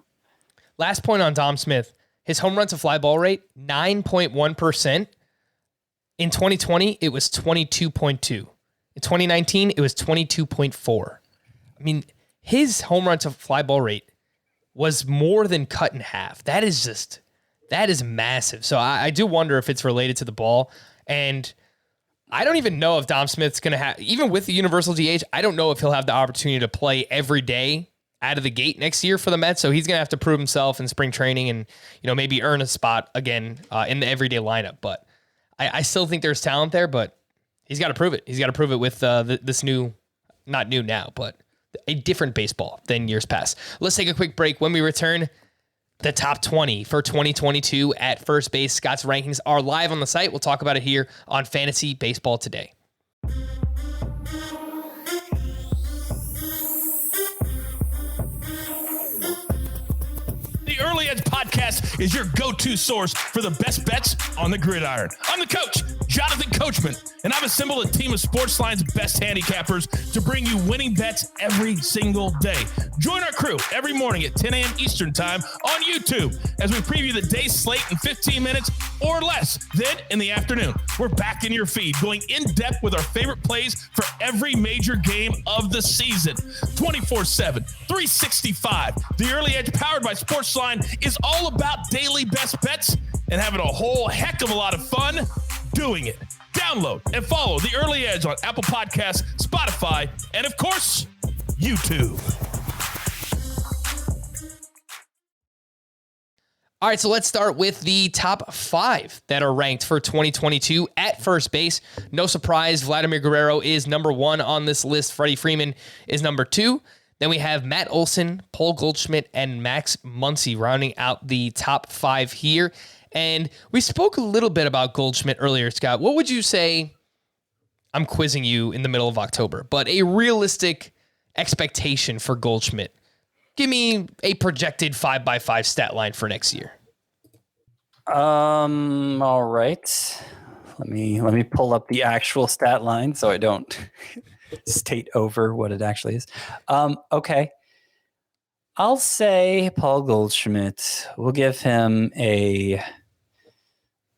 Last point on Dom Smith, his home run to fly ball rate, 9.1%. In 2020, it was 22.2. In 2019, it was 22.4. I mean, his home run to fly ball rate was more than cut in half. That is massive. So I do wonder if it's related to the ball. And I don't even know if Dom Smith's going to have, even with the universal DH, I don't know if he'll have the opportunity to play every day out of the gate next year for the Mets. So he's going to have to prove himself in spring training and, maybe earn a spot again in the everyday lineup. But I still think there's talent there, but he's got to prove it. He's got to prove it with this new, not new now, but a different baseball than years past. Let's take a quick break. When we return, the top 20 for 2022 at first base. Scott's rankings are live on the site. We'll talk about it here on Fantasy Baseball Today. The Early Edge Podcast is your go-to source for the best bets on the gridiron. I'm the coach, Jonathan Coachman, and I've assembled a team of Sportsline's best handicappers to bring you winning bets every single day. Join our crew every morning at 10 a.m. Eastern Time on YouTube as we preview the day's slate in 15 minutes or less. Then, in the afternoon, we're back in your feed, going in-depth with our favorite plays for every major game of the season. 24/7, 365. The Early Edge, powered by Sportsline, is all about daily best bets and having a whole heck of a lot of fun doing it. Download and follow The Early Edge on Apple Podcasts, Spotify, and of course, YouTube. All right, so let's start with the top 5 that are ranked for 2022 at first base. No surprise, Vladimir Guerrero is number 1 on this list. Freddie Freeman is number 2. Then we have Matt Olson, Paul Goldschmidt, and Max Muncy rounding out the top 5 here. And we spoke a little bit about Goldschmidt earlier, Scott. What would you say? I'm quizzing you in the middle of October, but a realistic expectation for Goldschmidt. Give me a projected 5x5 stat line for next year. All right. Let me pull up the actual stat line so I don't state over what it actually is. Okay. I'll say Paul Goldschmidt. We'll give him a,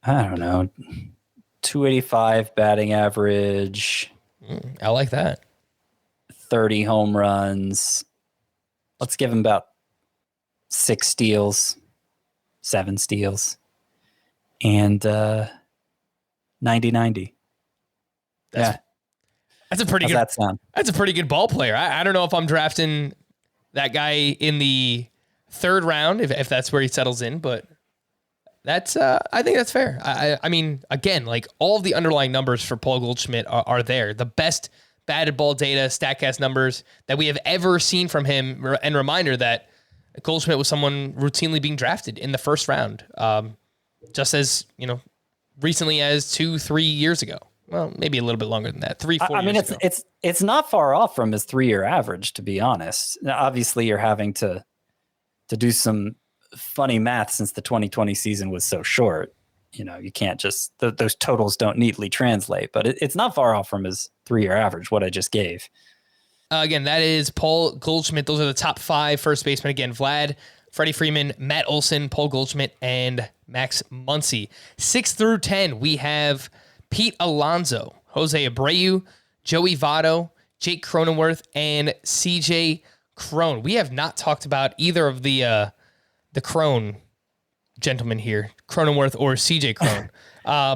285 batting average. I like that. 30 home runs. Let's give him about 6 steals, 7 steals, and 90-90. That's a pretty good. That sound? That's a pretty good ball player. I don't know if I'm drafting that guy in the 3rd round, if that's where he settles in, but That's I think that's fair. I mean, again, like all of the underlying numbers for Paul Goldschmidt are there. The best batted ball data, StatCast numbers that we have ever seen from him. And reminder that Goldschmidt was someone routinely being drafted in the first round, just as, recently as 2-3 years ago. Well, maybe a little bit longer than that. 3-4 years ago. It's not far off from his 3-year average, to be honest. Now, obviously, you're having to do some funny math since the 2020 season was so short. You can't just those totals don't neatly translate, but it's not far off from his 3-year average, what I just gave. Again, that is Paul Goldschmidt. Those are the top 5 first basemen. Again, Vlad, Freddie Freeman, Matt Olson, Paul Goldschmidt, and Max Muncy. 6 through 10, we have Pete Alonso, Jose Abreu, Joey Votto, Jake Cronenworth, and CJ Cron. We have not talked about either of the Cron gentlemen here, Cronenworth or CJ Cron.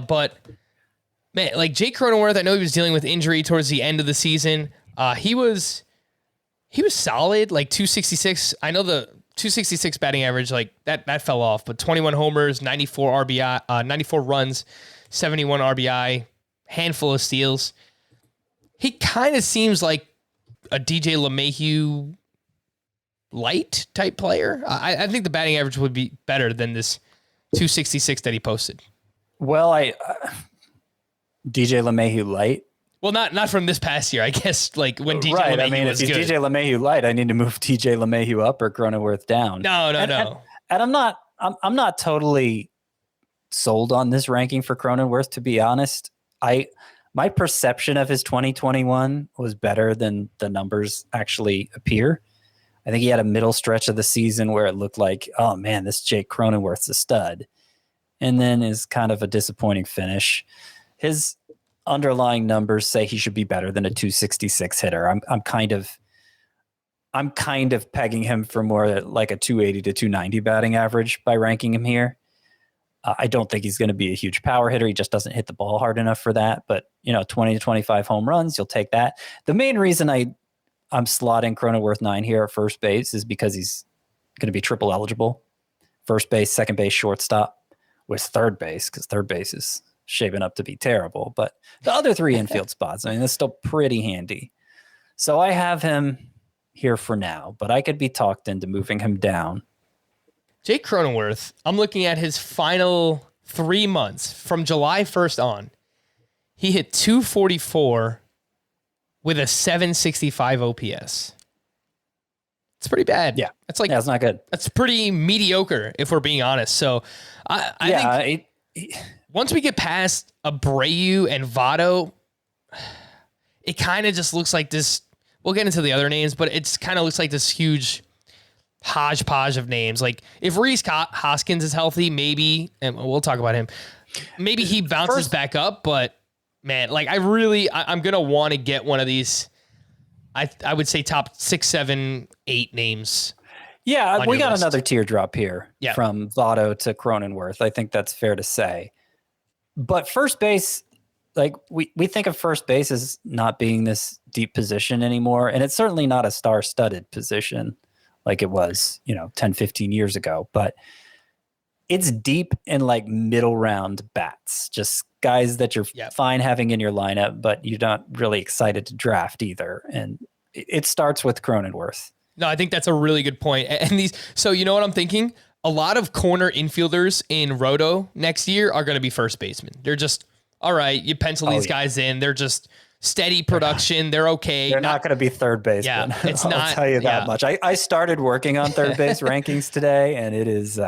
But man, like Jake Cronenworth, I know he was dealing with injury towards the end of the season. He was solid, like 266. I know the 266 batting average, like that fell off, but 21 homers, 94 RBI, 94 runs, 71 RBI, handful of steals. He kind of seems like a DJ LeMahieu light type player. I think the batting average would be better than this 266 that he posted. Well, DJ LeMahieu light. Well, not from this past year, I guess. Like when DJ right. LeMahieu was if he's good. DJ LeMahieu light, I need to move DJ LeMahieu up or Cronenworth down. No. And I'm not totally sold on this ranking for Cronenworth, to be honest. My perception of his 2021 was better than the numbers actually appear. I think he had a middle stretch of the season where it looked like, oh man, this Jake Cronenworth's a stud. And then is kind of a disappointing finish. His underlying numbers say he should be better than a 266 hitter. I'm kind of pegging him for more like a 280 to 290 batting average by ranking him here. I don't think he's going to be a huge power hitter. He just doesn't hit the ball hard enough for that. But 20 to 25 home runs, you'll take that. The main reason I'm slotting Cronenworth 9 here at first base is because he's going to be triple eligible. First base, second base, shortstop with third base, because third base is shaping up to be terrible. But the other 3 infield spots, that's still pretty handy. So I have him here for now, but I could be talked into moving him down. Jake Cronenworth, I'm looking at his final 3 months from July 1st on. He hit 244 with a 765 OPS. It's pretty bad. Yeah. It's like, it's not good. That's pretty mediocre if we're being honest. So I think once we get past Abreu and Votto, it kind of just looks like this. We'll get into the other names, but it's kind of looks like this huge hodgepodge of names. Like if Reese Hoskins is healthy, maybe, and we'll talk about him, maybe he bounces back up, but man, like I'm going to want to get one of these, I would say top 6, 7, 8 names. Yeah, we got another teardrop here from Votto to Cronenworth. I think that's fair to say. But first base, like we think of first base as not being this deep position anymore. And it's certainly not a star-studded position like it was, 10, 15 years ago. But it's deep in like middle round bats, just guys that you're fine having in your lineup, but you're not really excited to draft either. And it starts with Cronenworth. No, I think that's a really good point. And so you know what I'm thinking? A lot of corner infielders in Roto next year are going to be first basemen. They're just, all right, you pencil these guys in. They're just steady production. They're okay. They're not going to be third baseman. Yeah, it's not. I'll tell you that much. I started working on third base rankings today, and it is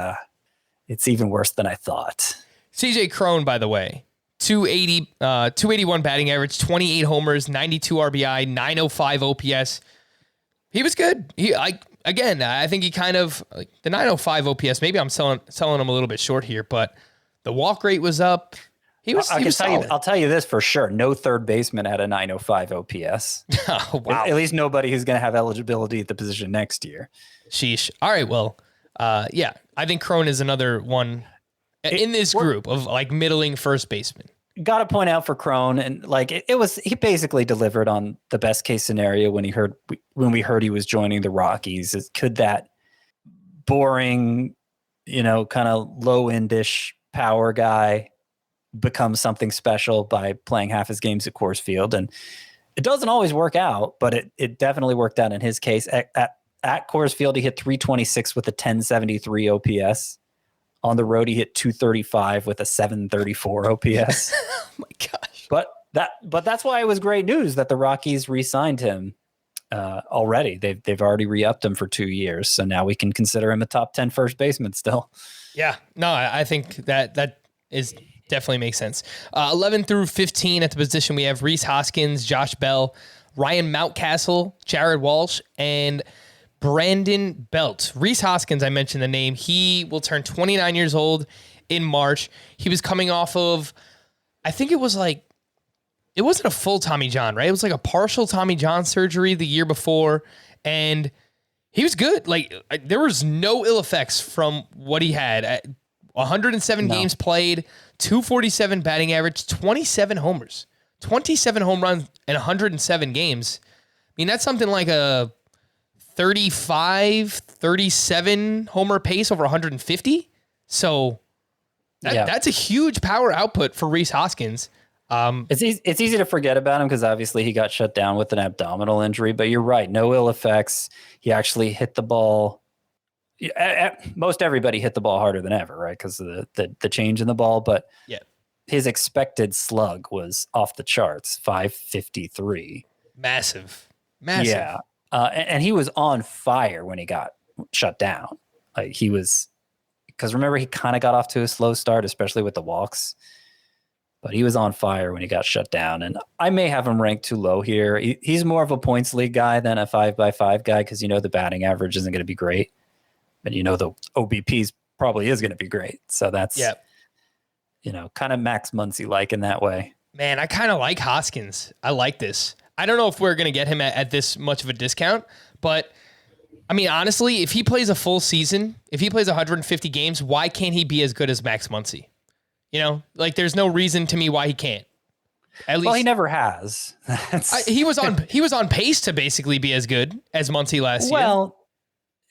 it's even worse than I thought. CJ Cron, by the way, 281 batting average, 28 homers, 92 RBI, 905 OPS. He was good. I think he kind of like the 905 OPS. Maybe I'm selling him a little bit short here, but the walk rate was up. I'll tell you this for sure. No third baseman had a 905 OPS. Oh, wow. At least nobody who's going to have eligibility at the position next year. Sheesh. All right. Well, I think Cron is another one in this group of like middling first baseman. Got to point out for Cron, and like he basically delivered on the best case scenario when we heard he was joining the Rockies. Could that boring kind of low-endish power guy becomes something special by playing half his games at Coors Field. And it doesn't always work out, but it definitely worked out in his case. At Coors Field, he hit 326 with a 1073 OPS. On the road, he hit 235 with a 734 OPS. Oh my gosh. But that's why it was great news that the Rockies re-signed him already. They've already re-upped him for 2 years. So now we can consider him a top 10 first baseman still. Yeah, no, I think that is definitely makes sense. 11 through 15 at the position, we have Rhys Hoskins, Josh Bell, Ryan Mountcastle, Jared Walsh, and Brandon Belt. Rhys Hoskins, I mentioned the name. He will turn 29 years old in March. He was coming off of, I think it wasn't a full Tommy John, right? It was like a partial Tommy John surgery the year before, and he was good. Like, there was no ill effects from what he had. 107 games played, 247 batting average, 27 homers, 27 home runs in 107 games. I mean, that's something like a 35, 37 homer pace over 150. So that's a huge power output for Rhys Hoskins. It's easy to forget about him because obviously he got shut down with an abdominal injury, but you're right. No ill effects. He actually hit the ball. Most everybody hit the ball harder than ever, right? Because of the change in the ball, but his expected slug was off the charts, 553. Massive. Yeah. And he was on fire when he got shut down. Like he was, because remember, he kind of got off to a slow start, especially with the walks. But he was on fire when he got shut down. And I may have him ranked too low here. He's more of a points league guy than a 5x5 guy because the batting average isn't going to be great. And the OBPs probably is going to be great. So that's, kind of Max Muncy-like in that way. Man, I kind of like Hoskins. I like this. I don't know if we're going to get him at this much of a discount, but I mean, honestly, if he plays a full season, if he plays 150 games, why can't he be as good as Max Muncy? There's no reason to me why he can't. At least, he never has. He was on pace to basically be as good as Muncy last year. Well,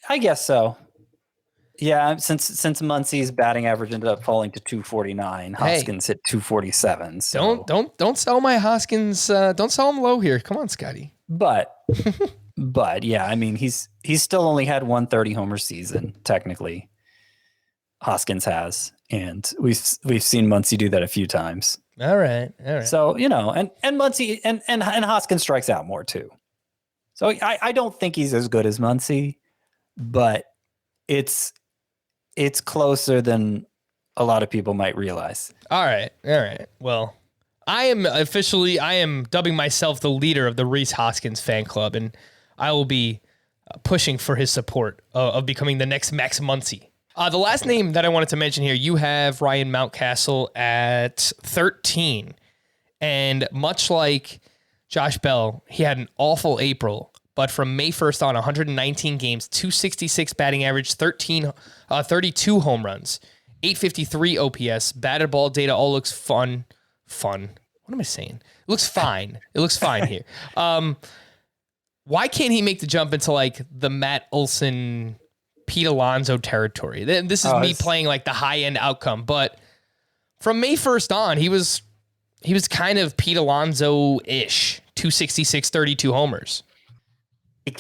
I guess so. Yeah, since Muncy's batting average ended up falling to 249, Hoskins hit 247. So don't sell my Hoskins. Don't sell him low here. Come on, Scotty. But yeah, I mean he's still only had 130 homer season technically. Hoskins has, and we've seen Muncy do that a few times. All right. So and Muncy and Hoskins strikes out more too. So I don't think he's as good as Muncy, but it's closer than a lot of people might realize. All right. Well, I am dubbing myself the leader of the Rhys Hoskins fan club, and I will be pushing for his support of becoming the next Max Muncy. The last name that I wanted to mention here, you have Ryan Mountcastle at 13. And much like Josh Bell, he had an awful April. But from May 1st on, 119 games, 266 batting average, 32 home runs, 853 OPS, batted ball data all looks fun. What am I saying? It looks fine. It looks fine here. Why can't he make the jump into like the Matt Olson, Pete Alonso territory? This is me playing like the high end outcome. But from May 1st on, he was kind of Pete Alonso-ish, 266, 32 homers. He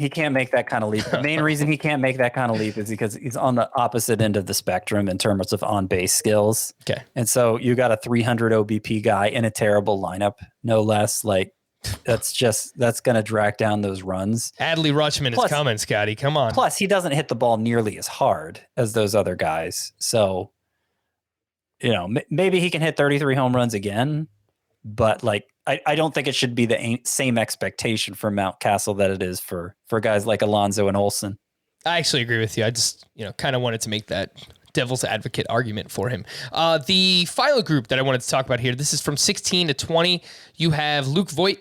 can't make that kind of leap. The main reason he can't make that kind of leap is because he's on the opposite end of the spectrum in terms of on-base skills. Okay. And so you got a 300 OBP guy in a terrible lineup, no less. Like that's going to drag down those runs. Adley Rutschman is coming, Scotty. Come on. Plus, he doesn't hit the ball nearly as hard as those other guys. So, maybe he can hit 33 home runs again, but like, I don't think it should be the same expectation for Mountcastle that it is for guys like Alonso and Olson. I actually agree with you. I just, kind of wanted to make that devil's advocate argument for him. The final group that I wanted to talk about here, this is from 16 to 20. You have Luke Voigt,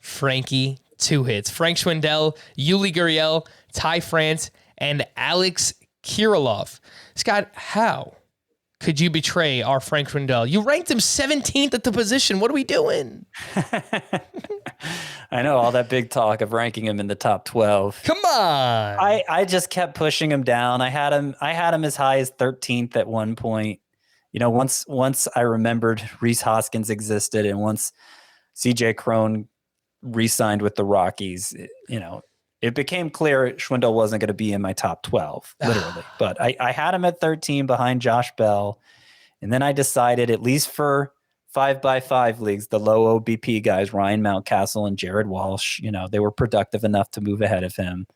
Frankie, 2 hits. Frank Schwindel, Yuli Gurriel, Ty France, and Alex Kirilloff. Scott, how could you betray our Frank Schwindel? You ranked him 17th at the position. What are we doing? I know all that big talk of ranking him in the top 12. Come on. I just kept pushing him down. I had him as high as 13th at one point. Once I remembered Rhys Hoskins existed, and once CJ Cron re-signed with the Rockies, it became clear Schwindel wasn't going to be in my top 12, literally. But I had him at 13 behind Josh Bell. And then I decided, at least for 5x5 leagues, the low OBP guys, Ryan Mountcastle and Jared Walsh, they were productive enough to move ahead of him.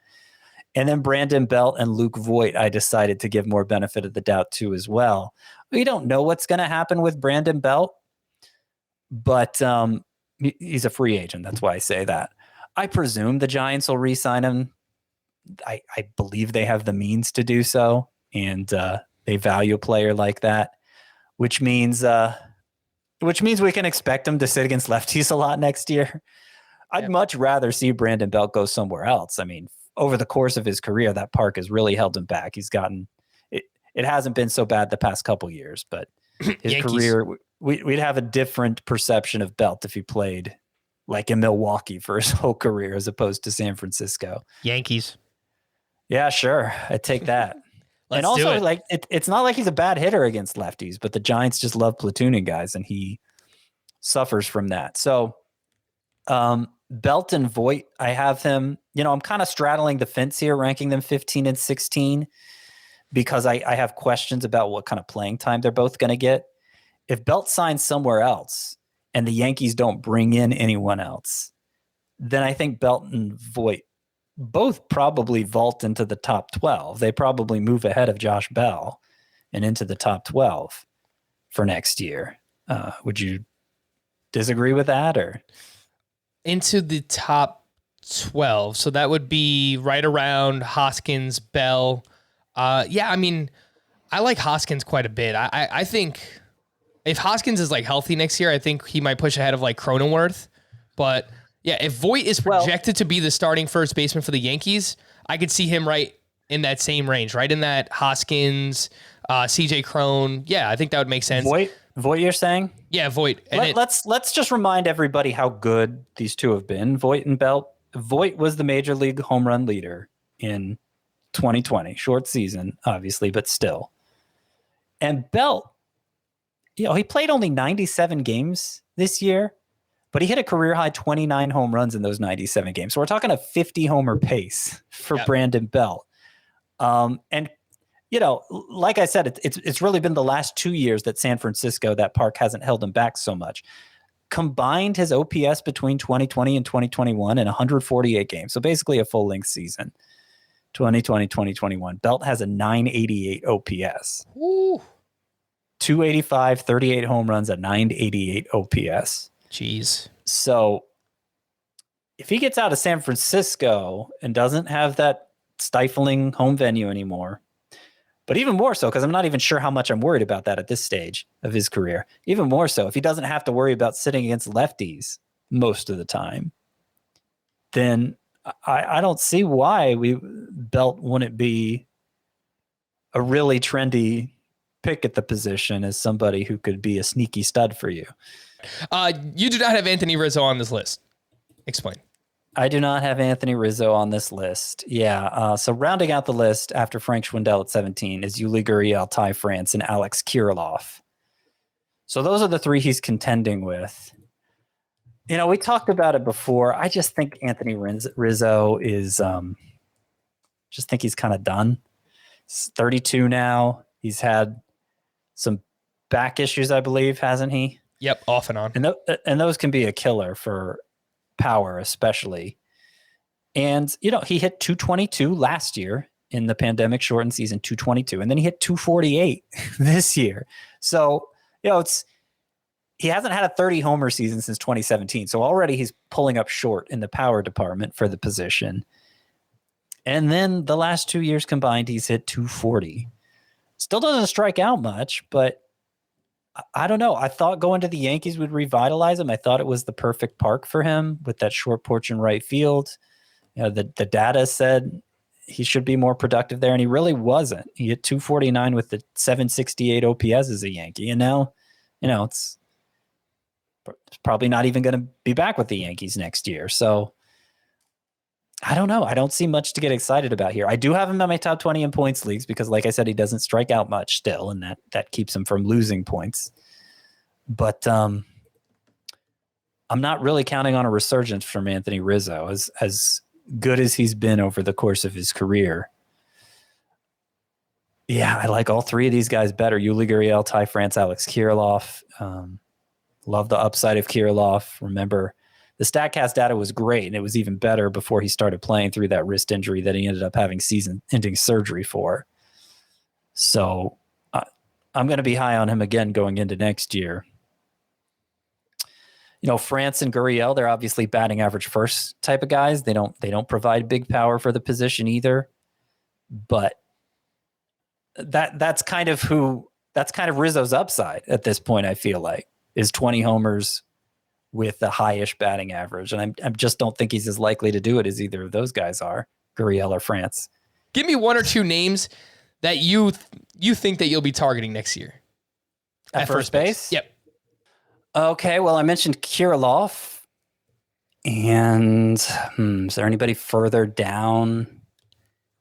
And then Brandon Belt and Luke Voigt, I decided to give more benefit of the doubt to as well. We don't know what's going to happen with Brandon Belt, but he's a free agent. That's why I say that. I presume the Giants will re-sign him. I believe they have the means to do so, and they value a player like that, which means we can expect him to sit against lefties a lot next year. I'd much rather see Brandon Belt go somewhere else. I mean, over the course of his career, that park has really held him back. He's gotten it. It hasn't been so bad the past couple years, but his career, we'd have a different perception of Belt if he played like in Milwaukee for his whole career as opposed to San Francisco. Yankees. Yeah, sure. I'd take that. And also, it's not like he's a bad hitter against lefties, but the Giants just love platooning guys, and he suffers from that. So, Belt and Voigt, I have him, I'm kind of straddling the fence here, ranking them 15 and 16, because I have questions about what kind of playing time they're both going to get. If Belt signs somewhere else and the Yankees don't bring in anyone else, then I think Belt and Voigt both probably vault into the top 12. They probably move ahead of Josh Bell and into the top 12 for next year. Would you disagree with that, or? Into the top 12. So that would be right around Hoskins, Bell. Yeah, I mean, I like Hoskins quite a bit. I think if Hoskins is like healthy next year, I think he might push ahead of like Cronenworth. But yeah, if Voigt is projected to be the starting first baseman for the Yankees, I could see him right in that same range, right in that Hoskins, CJ Cron. Yeah, I think that would make sense. Voigt, you're saying? Yeah, Voigt. Let's just remind everybody how good these two have been, Voigt and Belt. Voigt was the major league home run leader in 2020. Short season, obviously, but still. And Belt, he played only 97 games this year, but he hit a career-high 29 home runs in those 97 games. So we're talking a 50-homer pace for Brandon Belt. And like I said, it's really been the last 2 years that San Francisco, that park hasn't held him back so much. Combined his OPS between 2020 and 2021 in 148 games. So basically a full-length season. 2020, 2021. Belt has a 988 OPS. Ooh. 285, 38 home runs, a 988 OPS. Jeez. So if he gets out of San Francisco and doesn't have that stifling home venue anymore, but even more so, because I'm not even sure how much I'm worried about that at this stage of his career. Even more so, if he doesn't have to worry about sitting against lefties most of the time, then I don't see why Belt wouldn't be a really trendy pick at the position as somebody who could be a sneaky stud for you. You do not have Anthony Rizzo on this list. Explain. I do not have Anthony Rizzo on this list. Yeah. So rounding out the list after Frank Schwindel at 17 is Yuli Gurriel, Ty France, and Alex Kirilloff. So those are the three he's contending with. We talked about it before. I just think Anthony Rizzo is, just think he's kind of done. He's 32 now. He's had some back issues, I believe, hasn't he? Yep, off and on. And those can be a killer for power, especially. And, he hit 222 last year in the pandemic shortened season, 222, and then he hit 248 this year. So, he hasn't had a 30 homer season since 2017. So already he's pulling up short in the power department for the position. And then the last 2 years combined, he's hit 240. Still doesn't strike out much, but I don't know. I thought going to the Yankees would revitalize him. I thought it was the perfect park for him with that short porch in right field. The data said he should be more productive there, and he really wasn't. He hit 249 with the 768 OPS as a Yankee, and now, it's probably not even going to be back with the Yankees next year. So I don't know. I don't see much to get excited about here. I do have him in my top 20 in points leagues because, like I said, he doesn't strike out much still, and that keeps him from losing points. But I'm not really counting on a resurgence from Anthony Rizzo, as good as he's been over the course of his career. Yeah, I like all three of these guys better. Yuli Gurriel, Ty France, Alex Kirilloff. Love the upside of Kirilloff. Remember, the StatCast data was great, and it was even better before he started playing through that wrist injury that he ended up having season-ending surgery for. So I'm going to be high on him again going into next year. France and Gurriel, they're obviously batting average first type of guys. They don't provide big power for the position either. But that's kind of Rizzo's upside at this point, I feel like, is 20 homers with the high-ish batting average. And I just don't think he's as likely to do it as either of those guys are, Gurriel or France. Give me one or two names that you think that you'll be targeting next year. At first base? Yep. Okay, well, I mentioned Kirilloff. And is there anybody further down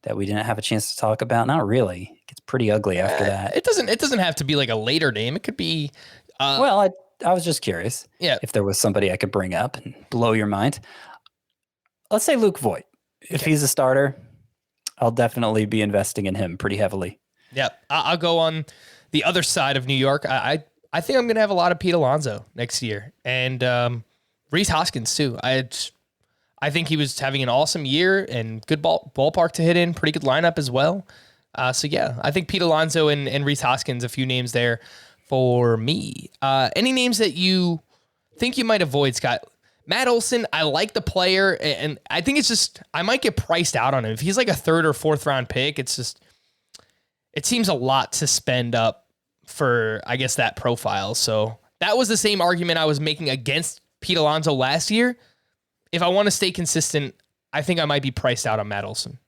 that we didn't have a chance to talk about? Not really. It gets pretty ugly after that. It doesn't have to be like a later name. It could be... well, I was just curious if there was somebody I could bring up and blow your mind. Let's say Luke Voit. If he's a starter, I'll definitely be investing in him pretty heavily. Yep. I'll go on the other side of New York. I think I'm going to have a lot of Pete Alonso next year. And Rhys Hoskins, too. I think he was having an awesome year and good ballpark to hit in. Pretty good lineup as well. So, yeah, I think Pete Alonso and Rhys Hoskins, a few names there for me. Any names that you think you might avoid, Scott? Matt Olson, I like the player, and I think it's just, I might get priced out on him. If he's like a third or fourth round pick, it seems a lot to spend up for, I guess, that profile. So that was the same argument I was making against Pete Alonso last year. If I want to stay consistent, I think I might be priced out on Matt Olson.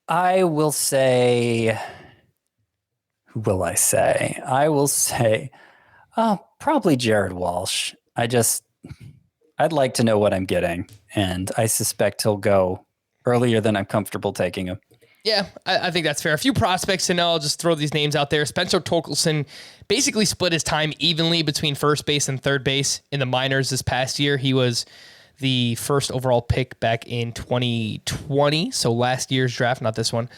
I will say... Who will I say? I will say probably Jared Walsh. I'd like to know what I'm getting, and I suspect he'll go earlier than I'm comfortable taking him. Yeah, I think that's fair. A few prospects to know. I'll just throw these names out there. Spencer Torkelson basically split his time evenly between first base and third base in the minors this past year. He was the first overall pick back in 2020, so last year's draft, not this one.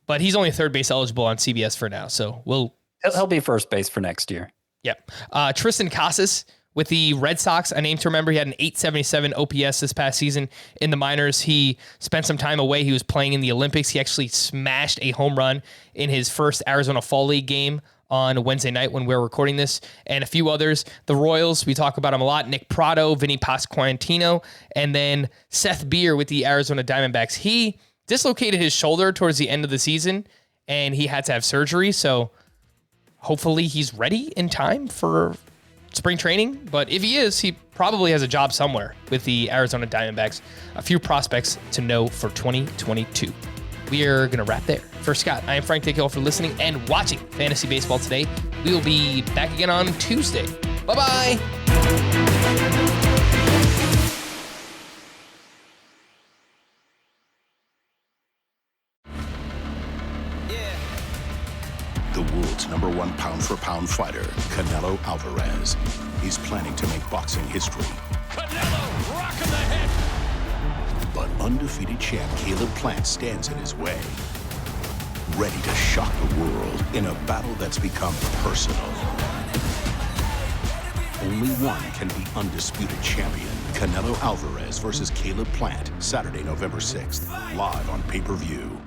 But he's only third base eligible on CBS for now, so he'll be first base for next year. Yep. Tristan Casas with the Red Sox, a name to remember. He had an 877 OPS this past season in the minors. He spent some time away. He was playing in the Olympics. He actually smashed a home run in his first Arizona Fall League game on Wednesday night when we were recording this, and a few others. The Royals, we talk about him a lot. Nick Pratto, Vinny Pasquantino, and then Seth Beer with the Arizona Diamondbacks. He dislocated his shoulder towards the end of the season, and he had to have surgery, so hopefully he's ready in time for spring training. But if he is, he probably has a job somewhere with the Arizona Diamondbacks. A few prospects to know for 2022. We are going to wrap there. For Scott, I am Frank. Thank you all for listening and watching Fantasy Baseball today. We will be back again on Tuesday. Bye-bye. The world's #1 pound-for-pound fighter, Canelo Alvarez. He's planning to make boxing history. Canelo, rocking the head. But undefeated champ Caleb Plant stands in his way. Ready to shock the world in a battle that's become personal. Only one can be undisputed champion. Canelo Alvarez versus Caleb Plant, Saturday, November 6th, live on pay-per-view.